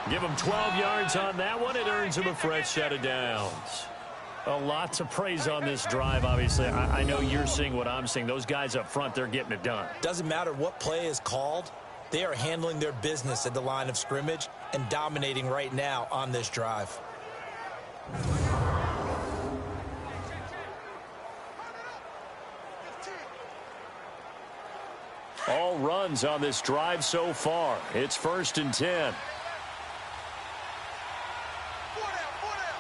Give him 12 yards on that one. It earns him a fresh set of downs. A lot to praise on this drive, obviously. I know you're seeing what I'm seeing. Those guys up front, they're getting it done. Doesn't matter what play is called. They are handling their business at the line of scrimmage and dominating right now on this drive. All runs on this drive so far. It's 1st and 10.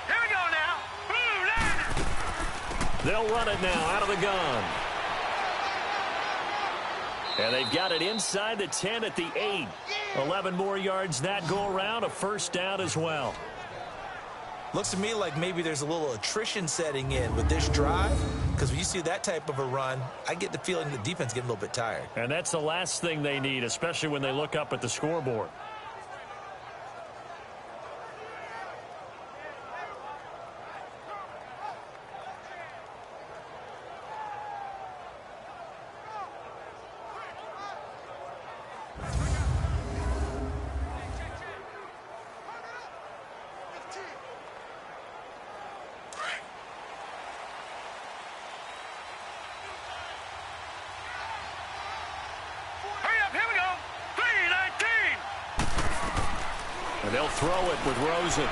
Here we go now. They'll run it now out of the gun. And they've got it inside the 10 at the 8. 11 more yards that go around. A 1st down as well. Looks to me like maybe there's a little attrition setting in with this drive, because when you see that type of a run, I get the feeling the defense getting a little bit tired. And that's the last thing they need, especially when they look up at the scoreboard. And they'll throw it with Rosen.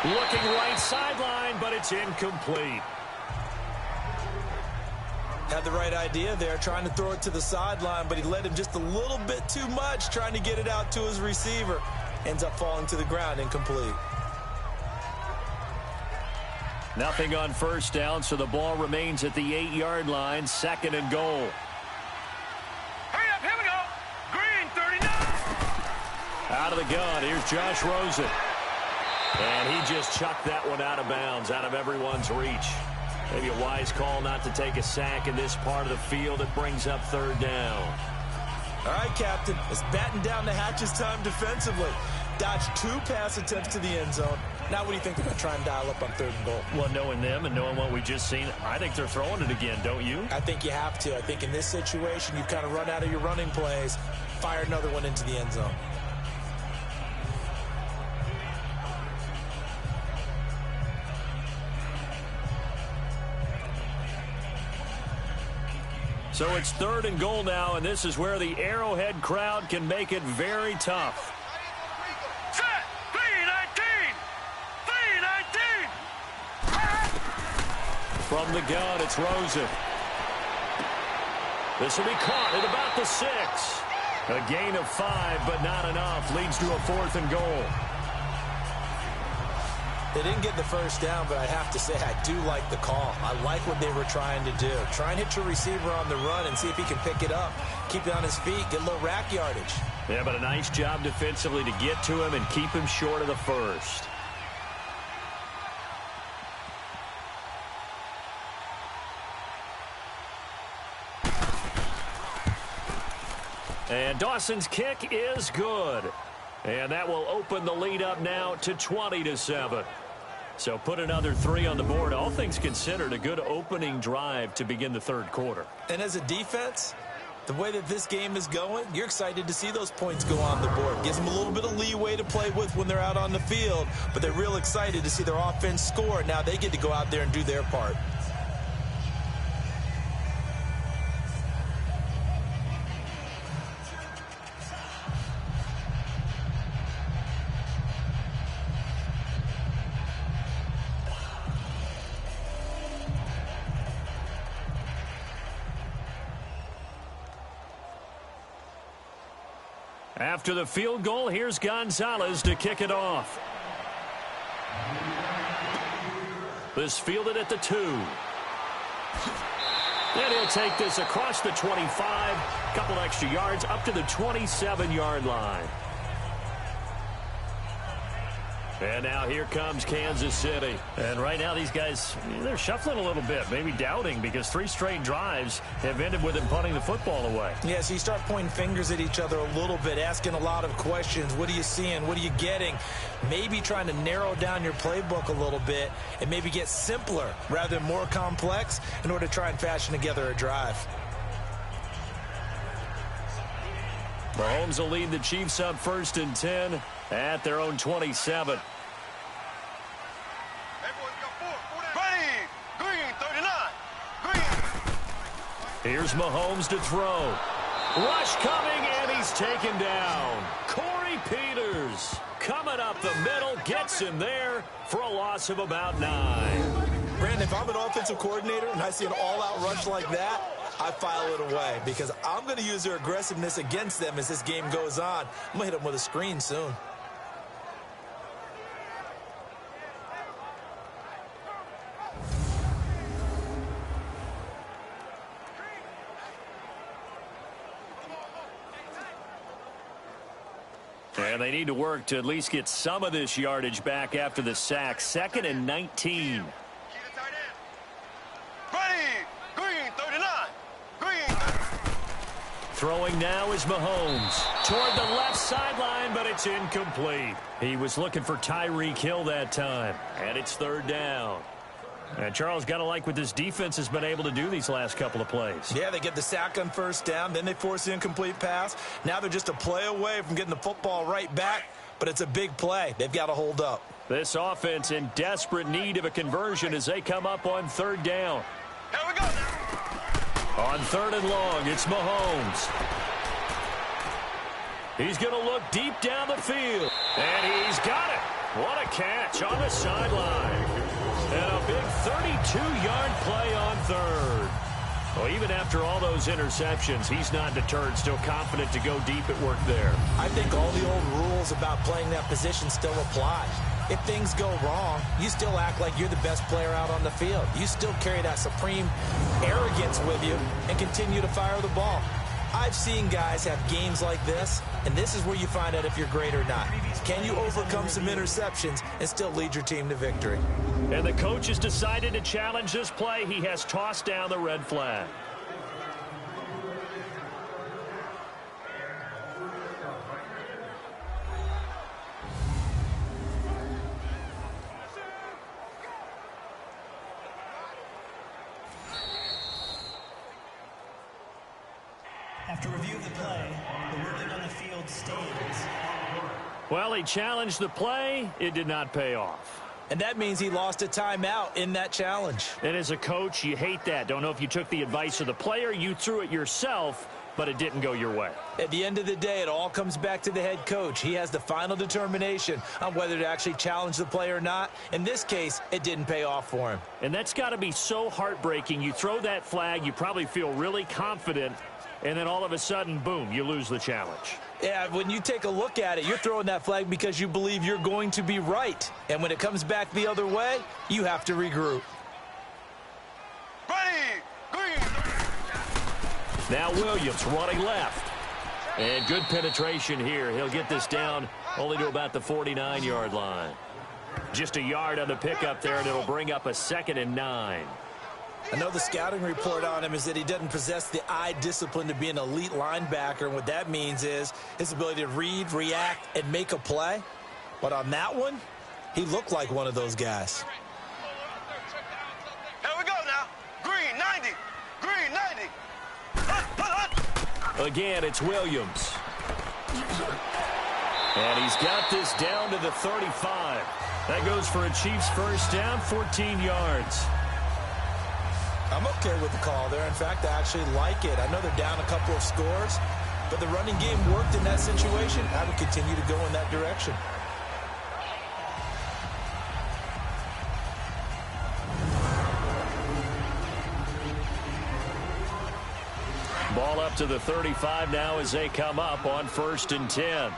Looking right sideline, but it's incomplete. Had the right idea there, trying to throw it to the sideline, but he led him just a little bit too much, trying to get it out to his receiver. Ends up falling to the ground, incomplete. Nothing on first down, so the ball remains at the 8-yard line, 2nd and goal. Hurry up, here we go. Green 39. Out of the gun, here's Josh Rosen. And he just chucked that one out of bounds, out of everyone's reach. Maybe a wise call not to take a sack in this part of the field. It brings up 3rd down. All right, Captain, it's batten down the hatches time defensively. Dodged 2 pass attempts to the end zone. Now what do you think they're going to try and dial up on 3rd and goal? Well, knowing them and knowing what we just seen, I think they're throwing it again, don't you? I think you have to. I think in this situation, you've kind of run out of your running plays. Fire another one into the end zone. So it's 3rd and goal now, and this is where the Arrowhead crowd can make it very tough. Set. 319. 319. From the gun, it's Rosen. This will be caught at about the 6. A gain of 5, but not enough. Leads to a 4th and goal. They didn't get the first down, but I have to say I do like the call. I like what they were trying to do. Try and hit your receiver on the run and see if he can pick it up. Keep it on his feet, get a little rack yardage. Yeah, but a nice job defensively to get to him and keep him short of the first. And Dawson's kick is good. And that will open the lead up now to 20-7. So put another 3 on the board. All things considered, a good opening drive to begin the 3rd quarter. And as a defense, the way that this game is going, you're excited to see those points go on the board. Gives them a little bit of leeway to play with when they're out on the field, but they're real excited to see their offense score. Now they get to go out there and do their part. After the field goal, here's Gonzalez to kick it off. This fielded at the 2. And he'll take this across the 25, couple extra yards up to the 27-yard line. And now here comes Kansas City. And right now these guys, they're shuffling a little bit, maybe doubting, because 3 straight drives have ended with them punting the football away. Yeah, so you start pointing fingers at each other a little bit, asking a lot of questions. What are you seeing? What are you getting? Maybe trying to narrow down your playbook a little bit and maybe get simpler rather than more complex in order to try and fashion together a drive. Mahomes will lead the Chiefs up 1st and 10 at their own 27. Here's Mahomes to throw. Rush coming, and he's taken down. Corey Peters coming up the middle, gets him there for a loss of about 9. Brandon, if I'm an offensive coordinator and I see an all-out rush like that, I file it away because I'm going to use their aggressiveness against them as this game goes on. I'm going to hit them with a screen soon. And they need to work to at least get some of this yardage back after the sack. 2nd and 19. Throwing now is Mahomes toward the left sideline, but it's incomplete. He was looking for Tyreek Hill that time, and it's 3rd down. And Charles, got to like what this defense has been able to do these last couple of plays. Yeah, they get the sack on 1st down, then they force the incomplete pass. Now they're just a play away from getting the football right back, but it's a big play. They've got to hold up. This offense in desperate need of a conversion as they come up on 3rd down. Here we go now. On 3rd and long, it's Mahomes. He's going to look deep down the field, and he's got it. What a catch on the sideline. And a big 32-yard play on 3rd. Well, even after all those interceptions, he's not deterred, still confident to go deep at work there. I think all the old rules about playing that position still apply. If things go wrong, you still act like you're the best player out on the field. You still carry that supreme arrogance with you and continue to fire the ball. I've seen guys have games like this, and this is where you find out if you're great or not. Can you overcome some interceptions and still lead your team to victory? And the coach has decided to challenge this play. He has tossed down the red flag. After review of the play, the ruling on the field stands. Well, he challenged the play. It did not pay off. And that means he lost a timeout in that challenge. And as a coach, you hate that. Don't know if you took the advice of the player. You threw it yourself, but it didn't go your way. At the end of the day, it all comes back to the head coach. He has the final determination on whether to actually challenge the play or not. In this case, it didn't pay off for him. And that's got to be so heartbreaking. You throw that flag, you probably feel really confident, and then all of a sudden, boom, you lose the challenge. Yeah, when you take a look at it, you're throwing that flag because you believe you're going to be right. And when it comes back the other way, you have to regroup. Ready, green. Now Williams running left. And good penetration here. He'll get this down only to about the 49-yard line. Just a yard on the pickup there, and it'll bring up a 2nd and 9. I know the scouting report on him is that he doesn't possess the eye discipline to be an elite linebacker. And what that means is his ability to read, react, and make a play. But on that one, he looked like one of those guys. Here we go now. Green 90. Green 90. Again, it's Williams. And he's got this down to the 35. That goes for a Chiefs first down, 14 yards. I'm okay with the call there. In fact, I actually like it. I know they're down a couple of scores, but the running game worked in that situation. I would continue to go in that direction. Ball up to the 35 now as they come up on 1st and 10.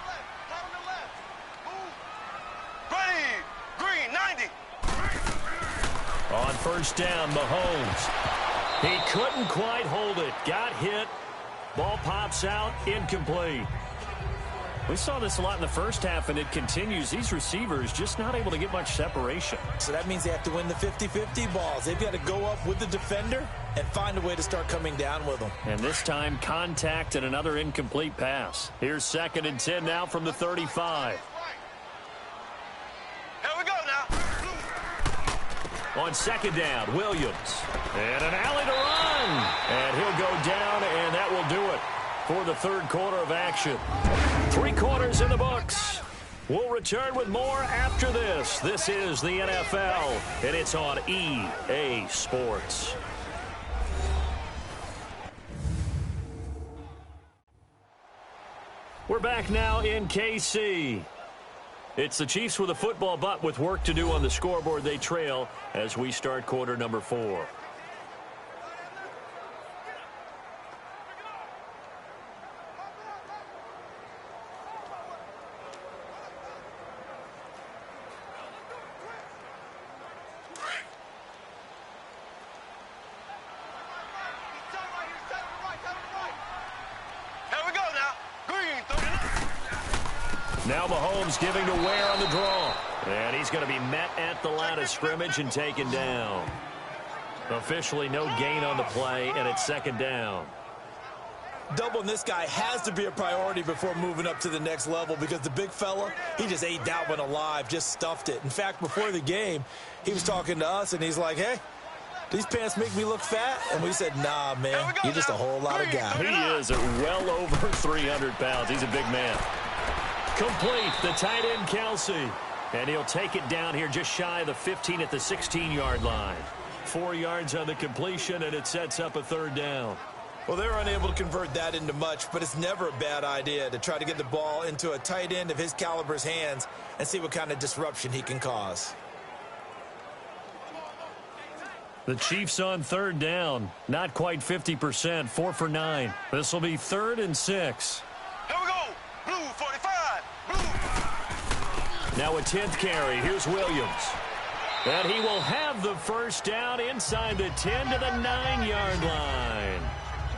Ready, green 90. On 1st down, Mahomes. He couldn't quite hold it. Got hit. Ball pops out. Incomplete. We saw this a lot in the first half, and it continues. These receivers just not able to get much separation. So that means they have to win the 50-50 balls. They've got to go up with the defender and find a way to start coming down with them. And this time, contact and another incomplete pass. Here's 2nd and 10 now from the 35. Here we go now. On 2nd down, Williams. And an alley to run. And he'll go down, and that will do it for the 3rd quarter of action. 3 quarters in the books. We'll return with more after this. This is the NFL, and it's on EA Sports. We're back now in KC. It's the Chiefs with a football, but with work to do on the scoreboard. They trail as we start quarter number 4. Now Mahomes giving to Ware on the draw. And he's going to be met at the line of scrimmage and taken down. Officially no gain on the play, and it's 2nd down. Doubling this guy has to be a priority before moving up to the next level because the big fella, he just ate that one alive, just stuffed it. In fact, before the game, he was talking to us, and he's like, hey, these pants make me look fat? And we said, nah, man, you're just a whole lot of guy. He is well over 300 pounds. He's a big man. Complete, the tight end, Kelsey. And he'll take it down here just shy of the 15 at the 16-yard line. 4 yards on the completion, and it sets up a 3rd down. Well, they're unable to convert that into much, but it's never a bad idea to try to get the ball into a tight end of his caliber's hands and see what kind of disruption he can cause. The Chiefs on 3rd down. Not quite 50%, 4 for 9. This will be 3rd and 6. Here we go. Blue 45. Blue. Now a 10th carry. Here's Williams. And he will have the first down inside the 10 to the 9-yard line.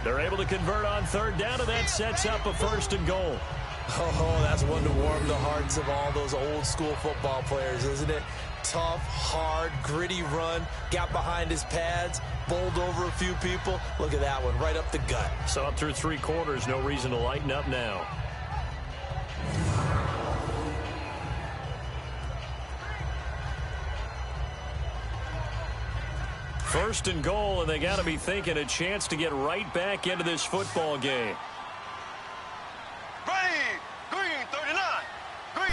They're able to convert on third down, and that sets up a 1st and goal. Oh, that's one to warm the hearts of all those old-school football players, isn't it? Tough, hard, gritty run, got behind his pads, bowled over a few people. Look at that one, right up the gut. So up through 3 quarters, no reason to lighten up now. First and goal, and they got to be thinking a chance to get right back into this football game. Green, 39. Green.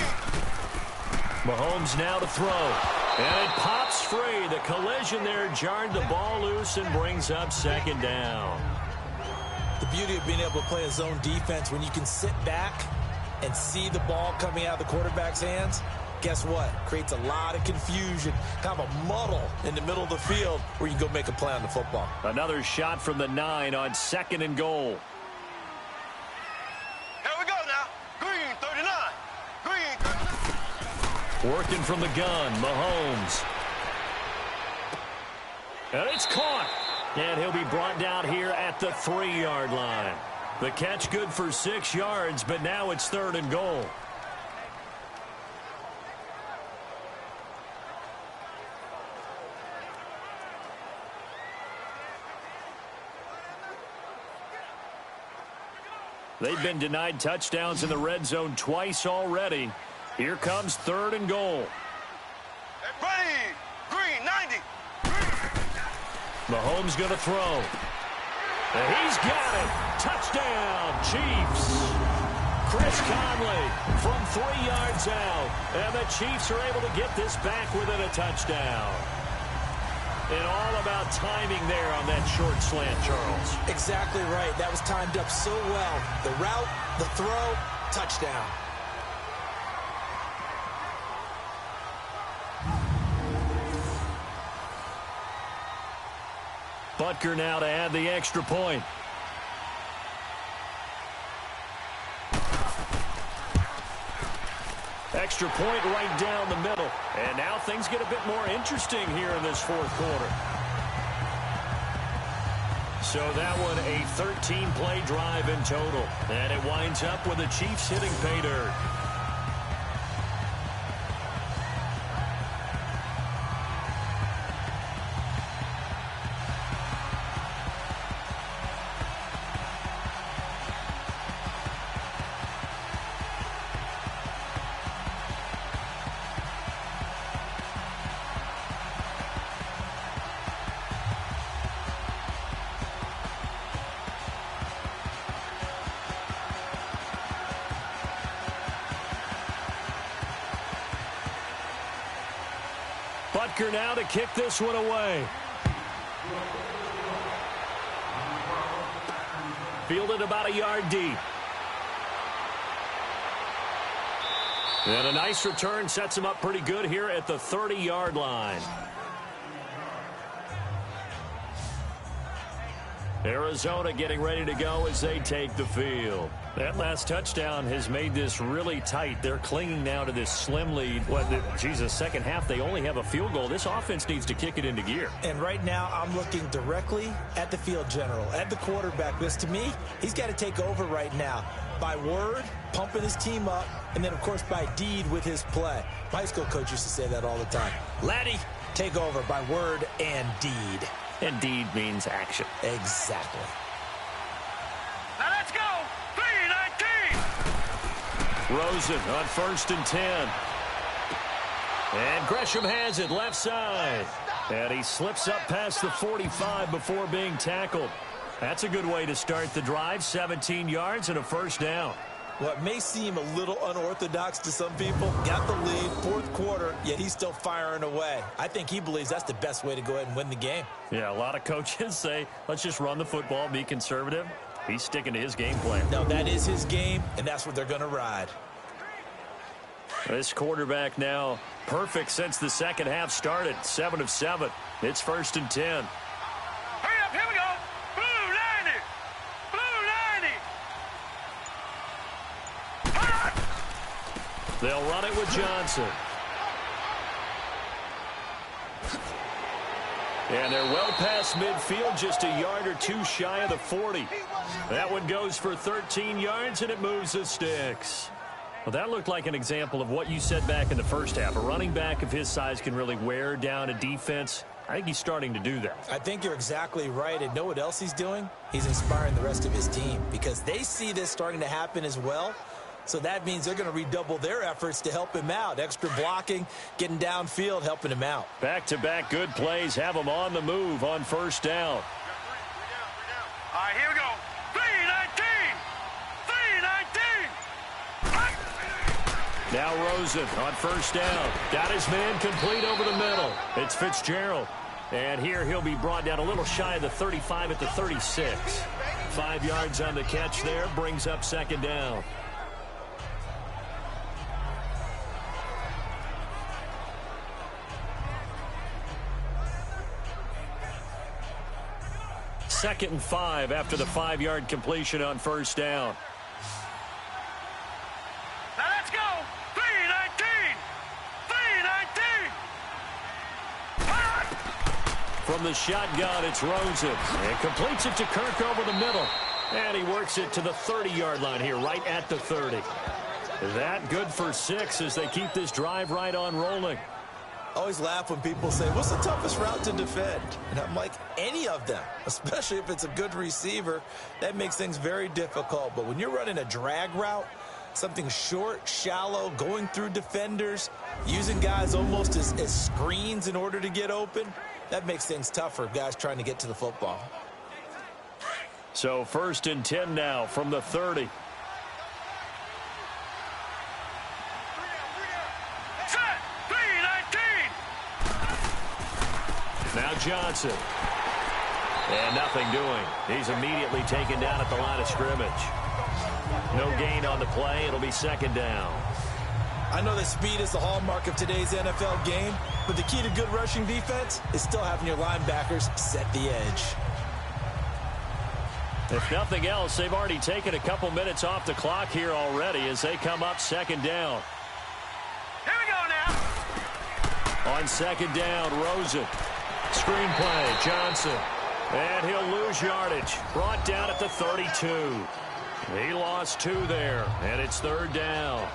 Mahomes now to throw. And it pops free. The collision there jarred the ball loose and brings up 2nd down. The beauty of being able to play a zone defense when you can sit back and see the ball coming out of the quarterback's hands. Guess what? Creates a lot of confusion, kind of a muddle in the middle of the field where you can go make a play on the football. Another shot from the 9 on 2nd and goal. Here we go now. Green, 39. Green. Working from the gun, Mahomes. And it's caught. And he'll be brought down here at the 3-yard line. The catch good for 6 yards, but now it's 3rd and goal. They've been denied touchdowns in the red zone twice already. Here comes 3rd and goal. Ready. Green, 90. Mahomes going to throw. And he's got it. Touchdown, Chiefs. Chris Conley from 3 yards out. And the Chiefs are able to get this back within a touchdown. And all about timing there on that short slant, Charles. Exactly right. That was timed up so well. The route, the throw, touchdown. Butker now to add the extra point. Extra point right down the middle. And now things get a bit more interesting here in this 4th quarter. So that one a 13-play drive in total. And it winds up with the Chiefs hitting pay dirt. Butker now to kick this one away. Fielded about a yard deep. And a nice return sets him up pretty good here at the 30-yard line. Arizona getting ready to go as they take the field. That last touchdown has made this really tight. They're clinging now to this slim lead. Second half, they only have a field goal. This offense needs to kick it into gear. And right now, I'm looking directly at the field general, at the quarterback. Because to me, he's got to take over right now. By word, pumping his team up, and then, of course, by deed with his play. My high school coach used to say that all the time. Laddie, take over by word and deed. And deed means action. Exactly. Now let's go. 3-19. Rosen on 1st and 10. And Gresham has it left side. And he slips up past the 45 before being tackled. That's a good way to start the drive. 17 yards and a 1st down. What may seem a little unorthodox to some people, got the lead, 4th quarter, yet he's still firing away. I think he believes that's the best way to go ahead and win the game. Yeah, a lot of coaches say, let's just run the football, be conservative. He's sticking to his game plan. No, that is his game, and that's what they're going to ride. This quarterback now perfect since the second half started. 7 of 7. It's 1st and 10. Hurry up, here we go. Blue 90. Blue 90. They'll run it with Johnson. And they're well past midfield, just a yard or two shy of the 40. That one goes for 13 yards, and it moves the sticks. Well, that looked like an example of what you said back in the first half. A running back of his size can really wear down a defense. I think he's starting to do that. I think you're exactly right. And know what else he's doing? He's inspiring the rest of his team because they see this starting to happen as well. So that means they're going to redouble their efforts to help him out. Extra blocking, getting downfield, helping him out. Back-to-back good plays have him on the move on first down. All right, here we go. 3-19. 3-19. Now Rosen on first down. Got his man complete over the middle. It's Fitzgerald. And here he'll be brought down a little shy of the 35 at the 36. 5 yards on the catch there. Brings up second down. Second and 5 after the 5-yard completion on first down. Now let's go. 3-19. 3-19. From the shotgun, it's Rosen. And completes it to Kirk over the middle. And he works it to the 30-yard line here, right at the 30. That good for 6 as they keep this drive right on rolling. I always laugh when people say, what's the toughest route to defend? And I'm like, any of them, especially if it's a good receiver. That makes things very difficult. But when you're running a drag route, something short, shallow, going through defenders, using guys almost as screens in order to get open, that makes things tougher, guys trying to get to the football. So 1st and 10 now from the 30. Now Johnson. And nothing doing. He's immediately taken down at the line of scrimmage. No gain on the play. It'll be second down. I know that speed is the hallmark of today's NFL game, but the key to good rushing defense is still having your linebackers set the edge. If nothing else, they've already taken a couple minutes off the clock here already as they come up second down. Here we go now. On second down, Rosen. Screen play, Johnson. And he'll lose yardage. Brought down at the 32. He lost 2 there, and it's third down.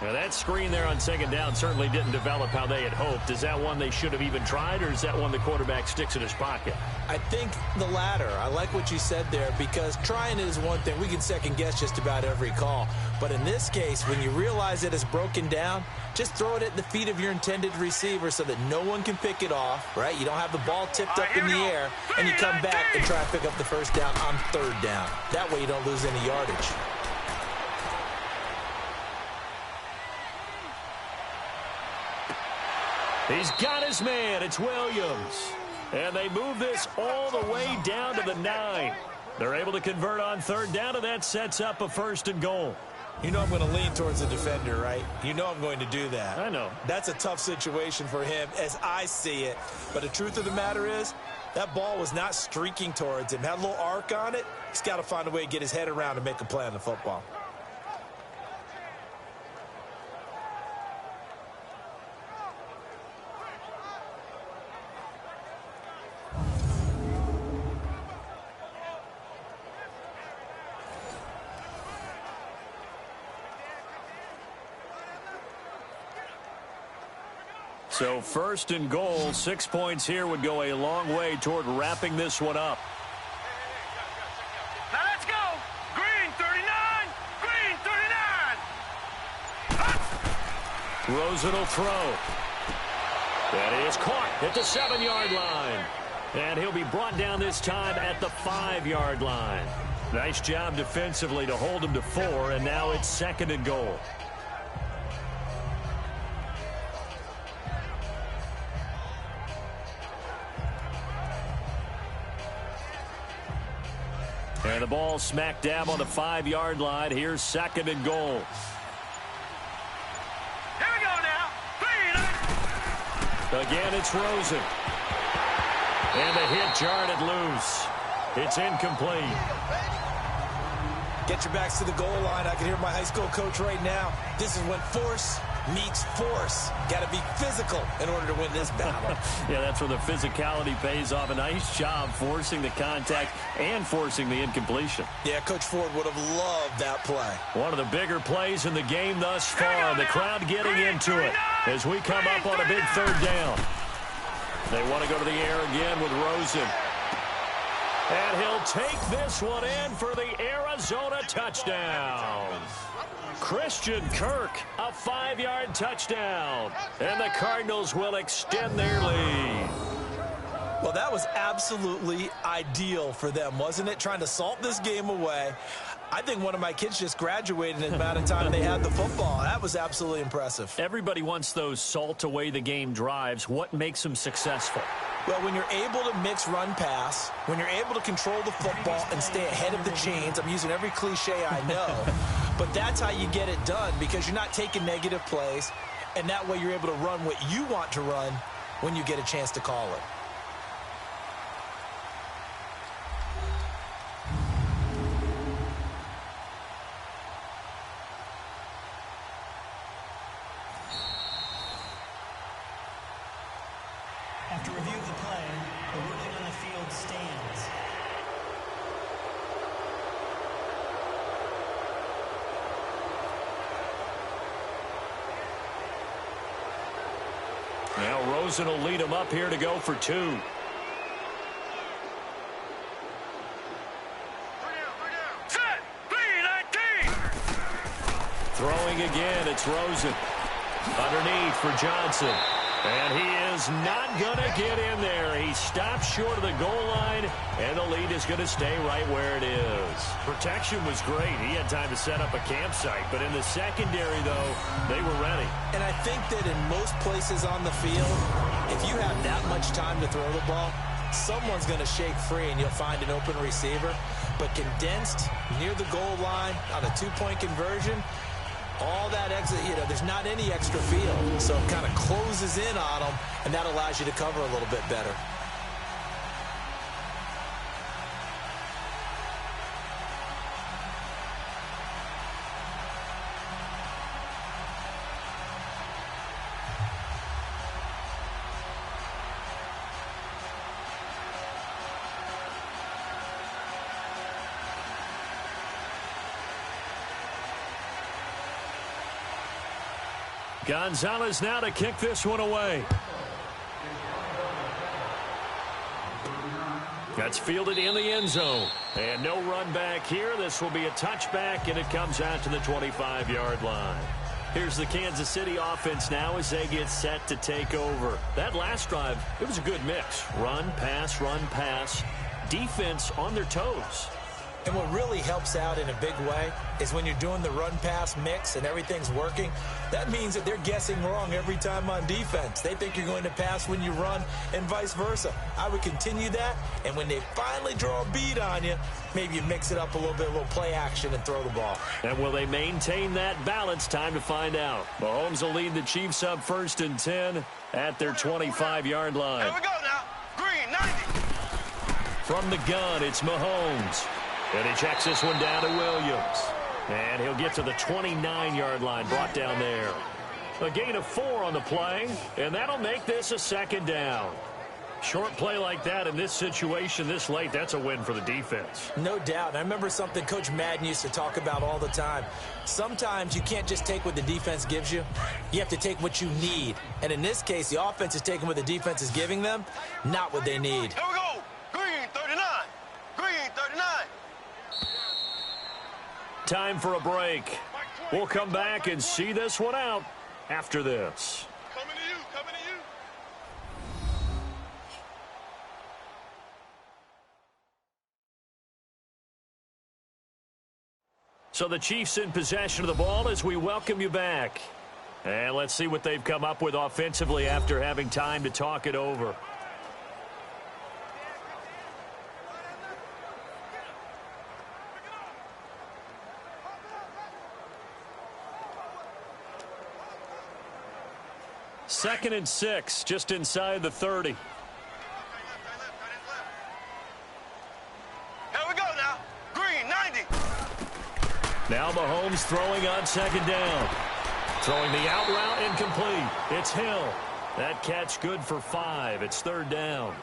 Now that screen there on second down certainly didn't develop how they had hoped. Is that one they should have even tried, or is that one the quarterback sticks in his pocket? I think the latter. I like what you said there because trying it is one thing. We can second guess just about every call. But in this case, when you realize that it's broken down, just throw it at the feet of your intended receiver so that no one can pick it off, right? You don't have the ball tipped up in the air, and you come back and try to pick up the first down on third down. That way you don't lose any yardage. He's got his man. It's Williams. And they move this all the way down to the 9. They're able to convert on third down, and that sets up a 1st and goal. You know I'm going to lean towards the defender, right? You know I'm going to do that. I know. That's a tough situation for him as I see it. But the truth of the matter is, that ball was not streaking towards him. Had a little arc on it. He's got to find a way to get his head around and make a play on the football. So 1st and goal, 6 points here would go a long way toward wrapping this one up. Now let's go. Green 39. Green 39. Rosen will throw. That is caught at the 7-yard line. And he'll be brought down this time at the 5-yard line. Nice job defensively to hold him to 4, and now it's 2nd and goal. And the ball smack dab on the 5-yard line. Here's 2nd and goal. Here we go now. Again, it's Rosen. And the hit jarred it loose. It's incomplete. Get your backs to the goal line. I can hear my high school coach right now. This is when force meets force. Got to be physical in order to win this battle. Yeah, that's where the physicality pays off. A nice job forcing the contact and forcing the incompletion. Yeah, Coach Ford would have loved that play. One of the bigger plays in the game thus far. The crowd getting into it as we come up on a big third down. They want to go to the air again with Rosen. And he'll take this one in for the Arizona touchdown. Christian Kirk, a 5-yard touchdown. And the Cardinals will extend their lead. Well, that was absolutely ideal for them, wasn't it? Trying to salt this game away. I think one of my kids just graduated in the amount of time they had the football. That was absolutely impressive. Everybody wants those salt away the game drives. What makes them successful? Well, when you're able to mix run-pass, when you're able to control the football and stay ahead of the chains, I'm using every cliche I know, but that's how you get it done because you're not taking negative plays, and that way you're able to run what you want to run when you get a chance to call it. After review of the play, the ruling on the field stands. Now Rosen will lead him up here to go for 2. Set. 3-19. Throwing again, it's Rosen. Underneath for Johnson. And he is not going to get in there. He stops short of the goal line, and the lead is going to stay right where it is. Protection was great. He had time to set up a campsite, but in the secondary, though, they were ready. And I think that in most places on the field, if you have that much time to throw the ball, someone's going to shake free, and you'll find an open receiver. But condensed near the goal line on a 2-point conversion, all that exit, there's not any extra field. So it kind of closes in on them, and that allows you to cover a little bit better. Gonzalez now to kick this one away. That's fielded in the end zone. And no run back here. This will be a touchback, and it comes out to the 25-yard line. Here's the Kansas City offense now as they get set to take over. That last drive, it was a good mix. Run, pass, defense on their toes. And what really helps out in a big way is when you're doing the run-pass mix and everything's working, that means that they're guessing wrong every time on defense. They think you're going to pass when you run and vice versa. I would continue that, and when they finally draw a bead on you, maybe you mix it up a little bit, a little play action, and throw the ball. And will they maintain that balance? Time to find out. Mahomes will lead the Chiefs up 1st and 10 at their 25-yard line. Here we go now. Green, 90. From the gun, it's Mahomes. And he checks this one down to Williams. And he'll get to the 29-yard line, brought down there. A gain of 4 on the play, and that'll make this a 2nd down. Short play like that in this situation this late, that's a win for the defense. No doubt. And I remember something Coach Madden used to talk about all the time. Sometimes you can't just take what the defense gives you. You have to take what you need. And in this case, the offense is taking what the defense is giving them, not what they need. Here we go. Green, 39. Green, 39. Time for a break. We'll come back and see this one out after this. Coming to you, coming to you. So the Chiefs in possession of the ball as we welcome you back. And let's see what they've come up with offensively after having time to talk it over. Second and 6, just inside the 30. Here we go now. Green, 90. Mahomes throwing on second down. Throwing the out route incomplete. It's Hill. That catch good for 5. It's third down.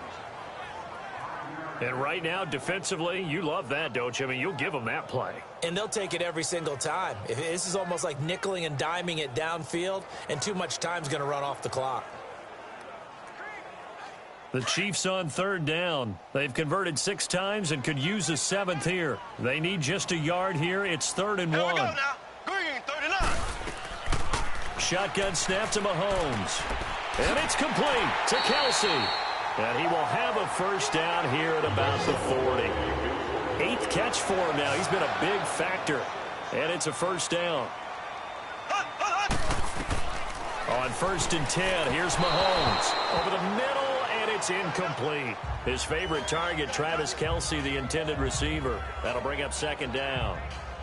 And right now, defensively, you love that, don't you? I mean, you'll give them that play. And they'll take it every single time. This is almost like nickeling and diming it downfield, and too much time's going to run off the clock. The Chiefs on third down. They've converted 6 times and could use a 7th here. They need just a yard here. It's 3rd and 1. Here we go now. Green, 39. Shotgun snap to Mahomes. And it's complete to Kelsey. And he will have a first down here at about the 40. 8th catch for him now. He's been a big factor. And it's a first down. On 1st and 10, here's Mahomes. Over the middle, and it's incomplete. His favorite target, Travis Kelsey, the intended receiver. That'll bring up 2nd down.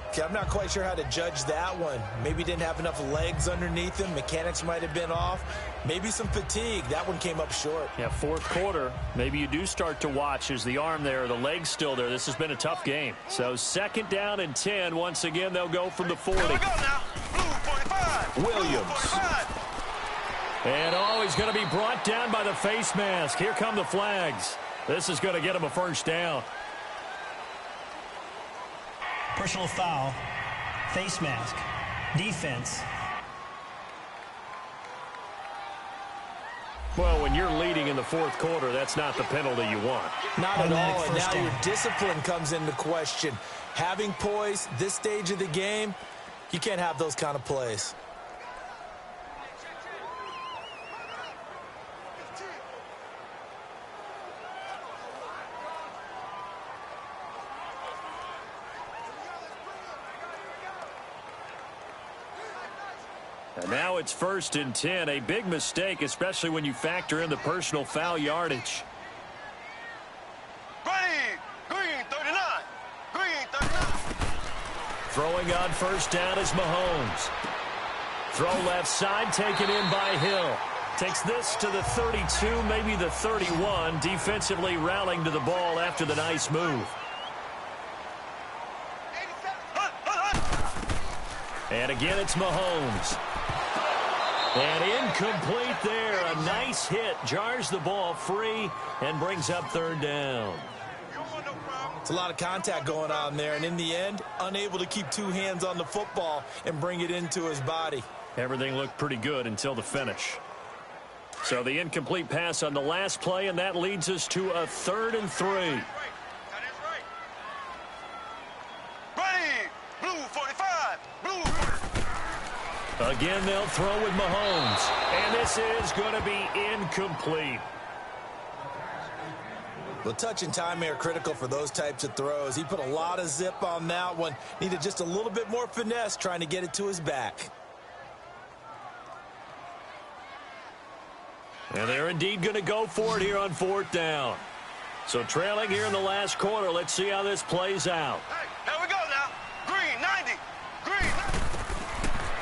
Okay, I'm not quite sure how to judge that one. Maybe didn't have enough legs underneath him. Mechanics might have been off. Maybe some fatigue. That one came up short. Yeah, 4th quarter. Maybe you do start to watch. Is the arm there, the leg's still there? This has been a tough game. So 2nd down and 10. Once again, they'll go from the 40. Here we go now. Blue, 45. Williams. Blue, 45. And he's going to be brought down by the face mask. Here come the flags. This is going to get him a first down. Personal foul. Face mask. Defense. Well, when you're leading in the 4th quarter, that's not the penalty you want. Not at Automatic all, and first now down. your discipline comes into question. Having poise this stage of the game, you can't have those kind of plays. And now it's 1st and 10. A big mistake, especially when you factor in the personal foul yardage. Ready. Green, 39. Green, 39. Throwing on 1st down is Mahomes. Throw left side, taken in by Hill. Takes this to the 32, maybe the 31. Defensively rallying to the ball after the nice move. And again, it's Mahomes. And incomplete there. A nice hit. Jars the ball free and brings up 3rd down. It's a lot of contact going on there, and in the end, unable to keep 2 hands on the football and bring it into his body. Everything looked pretty good until the finish. So the incomplete pass on the last play, and that leads us to a 3rd and 3. That is right. Ready. Blue, 45. Blue. Again, they'll throw with Mahomes. And this is going to be incomplete. Well, touch and time are critical for those types of throws. He put a lot of zip on that one. Needed just a little bit more finesse trying to get it to his back. And they're indeed going to go for it here on 4th down. So trailing here in the last quarter. Let's see how this plays out. Hey, here we go now. Green, 90. Green.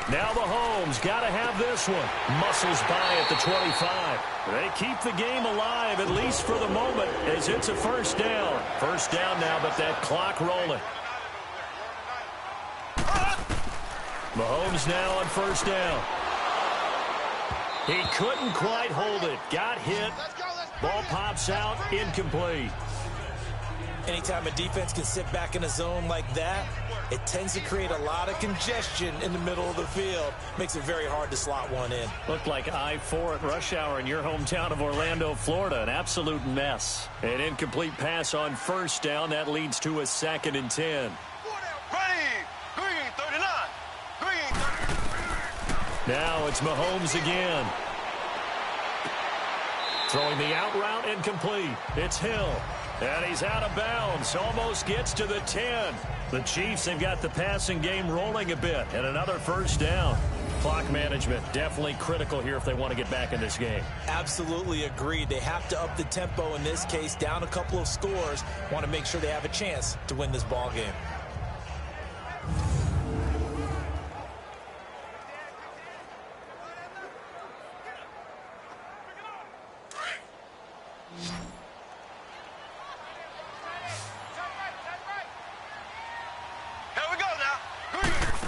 Now Mahomes got to have this one. Muscles by at the 25. They keep the game alive, at least for the moment, as it's a 1st down. 1st down now, but that clock rolling. Mahomes now on 1st down. He couldn't quite hold it. Got hit. Ball pops out. Incomplete. Anytime a defense can sit back in a zone like that, it tends to create a lot of congestion in the middle of the field. Makes it very hard to slot one in. Looked like I-4 at rush hour in your hometown of Orlando, Florida. An absolute mess. An incomplete pass on 1st down. That leads to a 2nd and 10. Ready. Green, 39. Green, 39. Now it's Mahomes again. Throwing the out route incomplete. It's Hill. And he's out of bounds. Almost gets to the 10. The Chiefs have got the passing game rolling a bit. And another 1st down. Clock management definitely critical here if they want to get back in this game. Absolutely agreed. They have to up the tempo in this case, down a couple of scores. Want to make sure they have a chance to win this ball game. Here we go now. Green.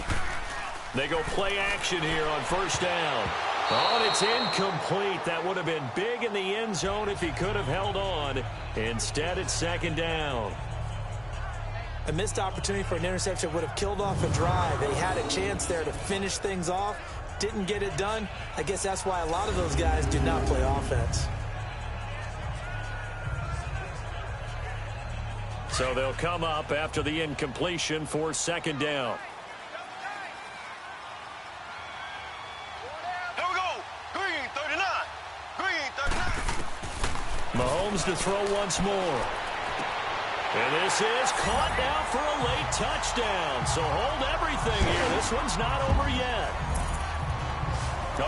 They go play action here on first down. Oh, and it's incomplete. That would have been big in the end zone if he could have held on. Instead, it's second down. A missed opportunity for an interception would have killed off a drive. They had a chance there to finish things off. Didn't get it done. I guess that's why a lot of those guys do not play offense. So they'll come up after the incompletion for second down. Here we go. Green 39. Green 39. Mahomes to throw once more. And this is caught now for a late touchdown. So hold everything here. This one's not over yet.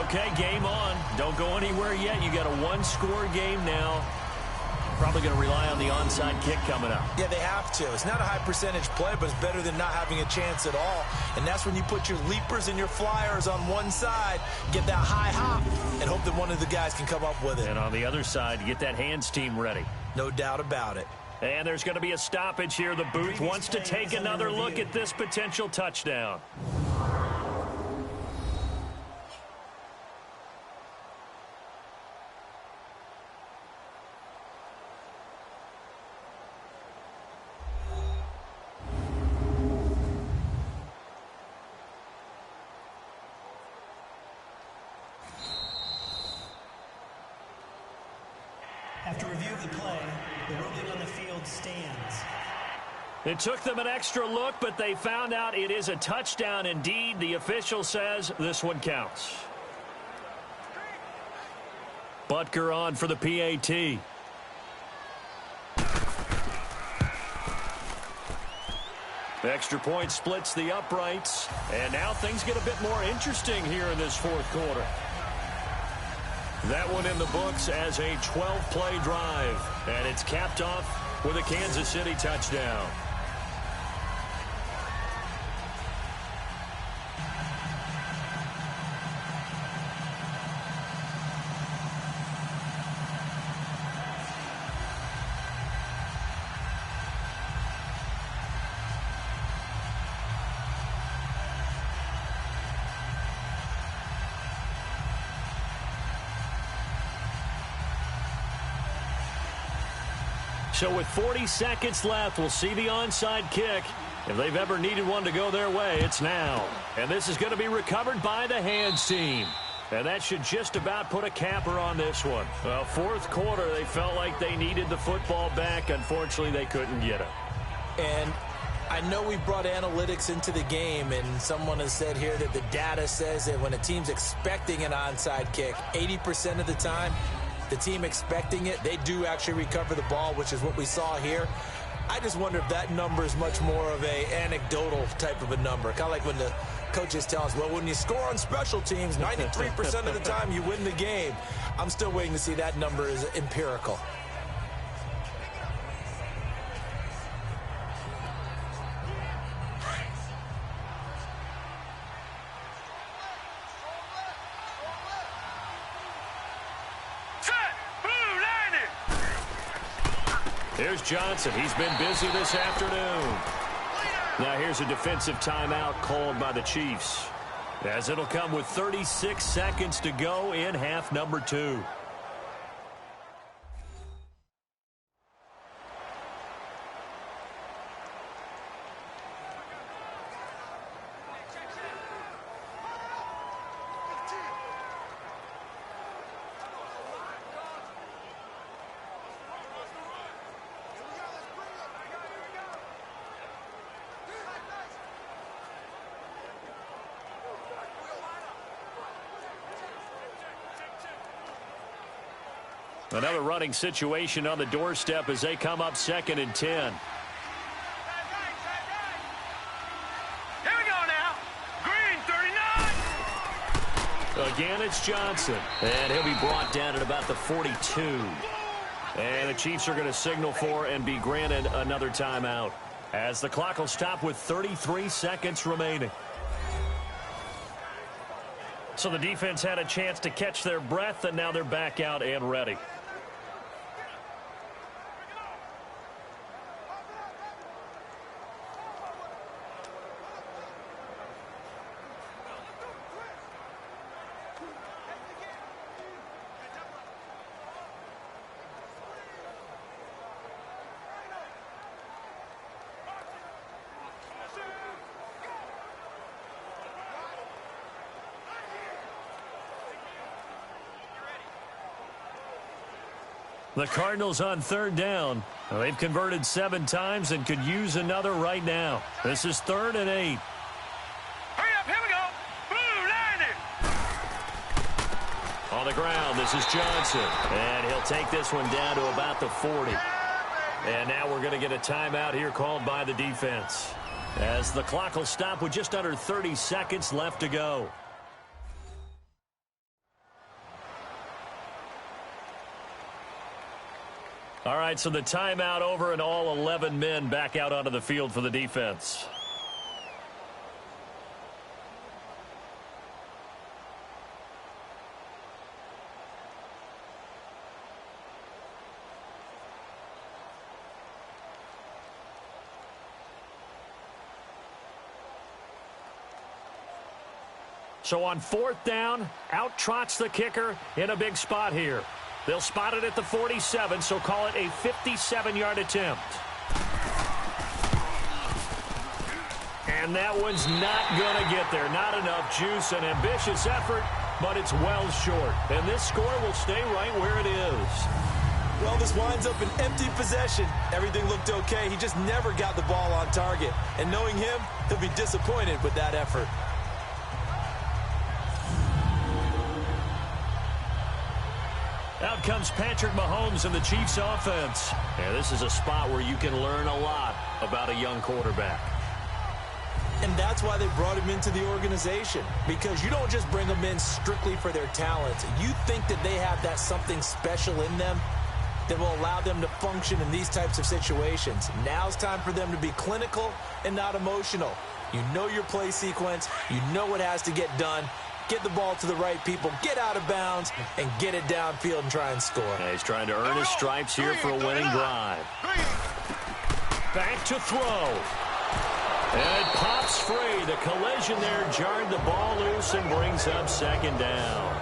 Okay, game on. Don't go anywhere yet. You got a one-score game now. Probably going to rely on the onside kick coming up. Yeah, they have to. It's not a high percentage play, but it's better than not having a chance at all. And that's when you put your leapers and your flyers on one side, get that high hop, and hope that one of the guys can come up with it. And on the other side, get that hands team ready. No doubt about it. And there's going to be a stoppage here. The booth wants to take another look at this potential touchdown. After review of the play, the ruling on the field stands. It took them an extra look, but they found out it is a touchdown indeed. The official says this one counts. Butker on for the PAT. Extra point splits the uprights. And now things get a bit more interesting here in this fourth quarter. That one in the books as a 12-play drive. And it's capped off with a Kansas City touchdown. So with 40 seconds left, we'll see the onside kick. If they've ever needed one to go their way, it's now. And this is going to be recovered by the hands team. And that should just about put a capper on this one. Well, fourth quarter, they felt like they needed the football back. Unfortunately, they couldn't get it. And I know we brought analytics into the game, and someone has said here that the data says that when a team's expecting an onside kick, 80% of the time, the team expecting it, they do actually recover the ball, which is what we saw here. I just wonder if that number is much more of a anecdotal type of a number. Kind of like when the coaches tell us, well, when you score on special teams, 93% of the time you win the game. I'm still waiting to see that number is empirical. Here's Johnson. He's been busy this afternoon. Now here's a defensive timeout called by the Chiefs, as it'll come with 36 seconds to go in half number 2. Another running situation on the doorstep as they come up 2nd and 10. Here we go now. Green 39. Again, it's Johnson. And he'll be brought down at about the 42. And the Chiefs are going to signal for and be granted another timeout, as the clock will stop with 33 seconds remaining. So the defense had a chance to catch their breath, and now they're back out and ready. The Cardinals on third down. They've converted 7 times and could use another right now. This is 3rd and 8. Hurry up, here we go. Blue, landing. On the ground, this is Johnson. And he'll take this one down to about the 40. And now we're going to get a timeout here called by the defense, as the clock will stop with just under 30 seconds left to go. All right, so the timeout over and all 11 men back out onto the field for the defense. So on 4th down, out trots the kicker in a big spot here. They'll spot it at the 47, so call it a 57-yard attempt. And that one's not going to get there. Not enough juice. An ambitious effort, but it's well short. And this score will stay right where it is. Well, this winds up an empty possession. Everything looked okay. He just never got the ball on target. And knowing him, he'll be disappointed with that effort. Out comes Patrick Mahomes in the Chiefs offense. Yeah, this is a spot where you can learn a lot about a young quarterback. And that's why they brought him into the organization, because you don't just bring them in strictly for their talents. You think that they have that something special in them that will allow them to function in these types of situations. Now's time for them to be clinical and not emotional. You know your play sequence. You know what has to get done. Get the ball to the right people, get out of bounds, and get it downfield and try and score. Yeah, he's trying to earn his stripes here for a winning drive. Back to throw. And it pops free. The collision there jarred the ball loose and brings up 2nd down.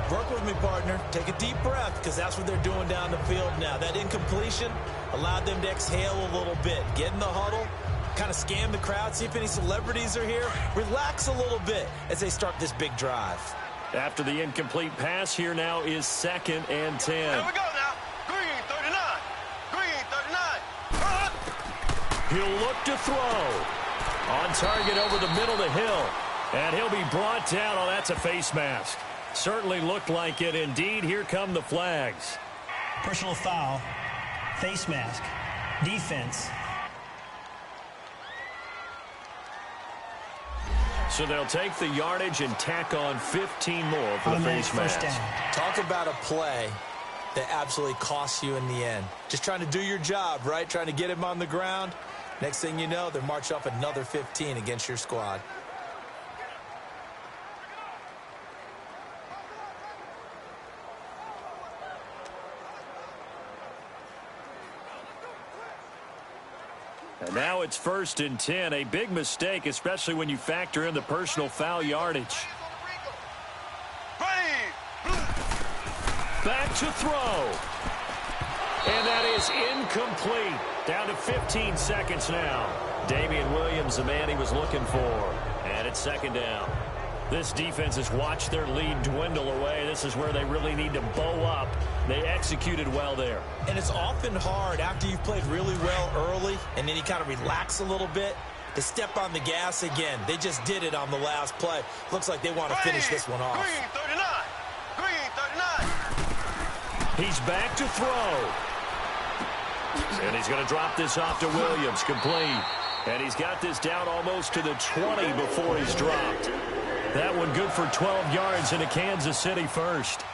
Work with me, partner. Take a deep breath, because that's what they're doing down the field now. That incompletion allowed them to exhale a little bit. Get in the huddle. Kind of scan the crowd, see if any celebrities are here. Relax a little bit as they start this big drive. After the incomplete pass, here now is 2nd and 10. Here we go now. Green 39. Green 39. He'll look to throw. On target over the middle to Hill. And he'll be brought down. Oh, that's a face mask. Certainly looked like it. Indeed, here come the flags. Personal foul, face mask, defense. So they'll take the yardage and tack on 15 more for the face mask. Talk about a play that absolutely costs you in the end. Just trying to do your job, right? Trying to get him on the ground. Next thing you know, they march off another 15 against your squad. And now it's 1st and 10. A big mistake, especially when you factor in the personal foul yardage. Back to throw. And that is incomplete. Down to 15 seconds now. Damian Williams, the man he was looking for. And it's 2nd down. This defense has watched their lead dwindle away. This is where they really need to bow up. They executed well there. And it's often hard after you've played really well early and then you kind of relax a little bit to step on the gas again. They just did it on the last play. Looks like they want to finish this one off. Green 39. Green 39. He's back to throw. And he's going to drop this off to Williams. Complete. And he's got this down almost to the 20 before he's dropped. That one good for 12 yards into Kansas City first.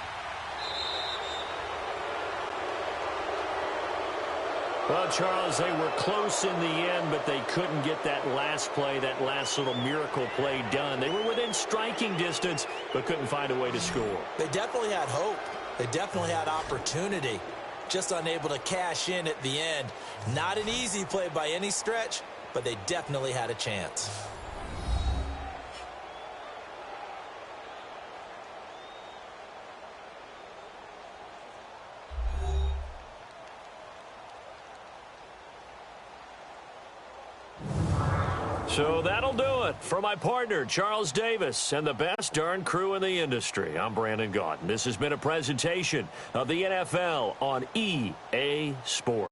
Well, Charles, they were close in the end, but they couldn't get that last play, that last little miracle play done. They were within striking distance, but couldn't find a way to score. They definitely had hope. They definitely had opportunity. Just unable to cash in at the end. Not an easy play by any stretch, but they definitely had a chance. So that'll do it. For my partner, Charles Davis, and the best darn crew in the industry, I'm Brandon Gaudin. This has been a presentation of the NFL on EA Sports.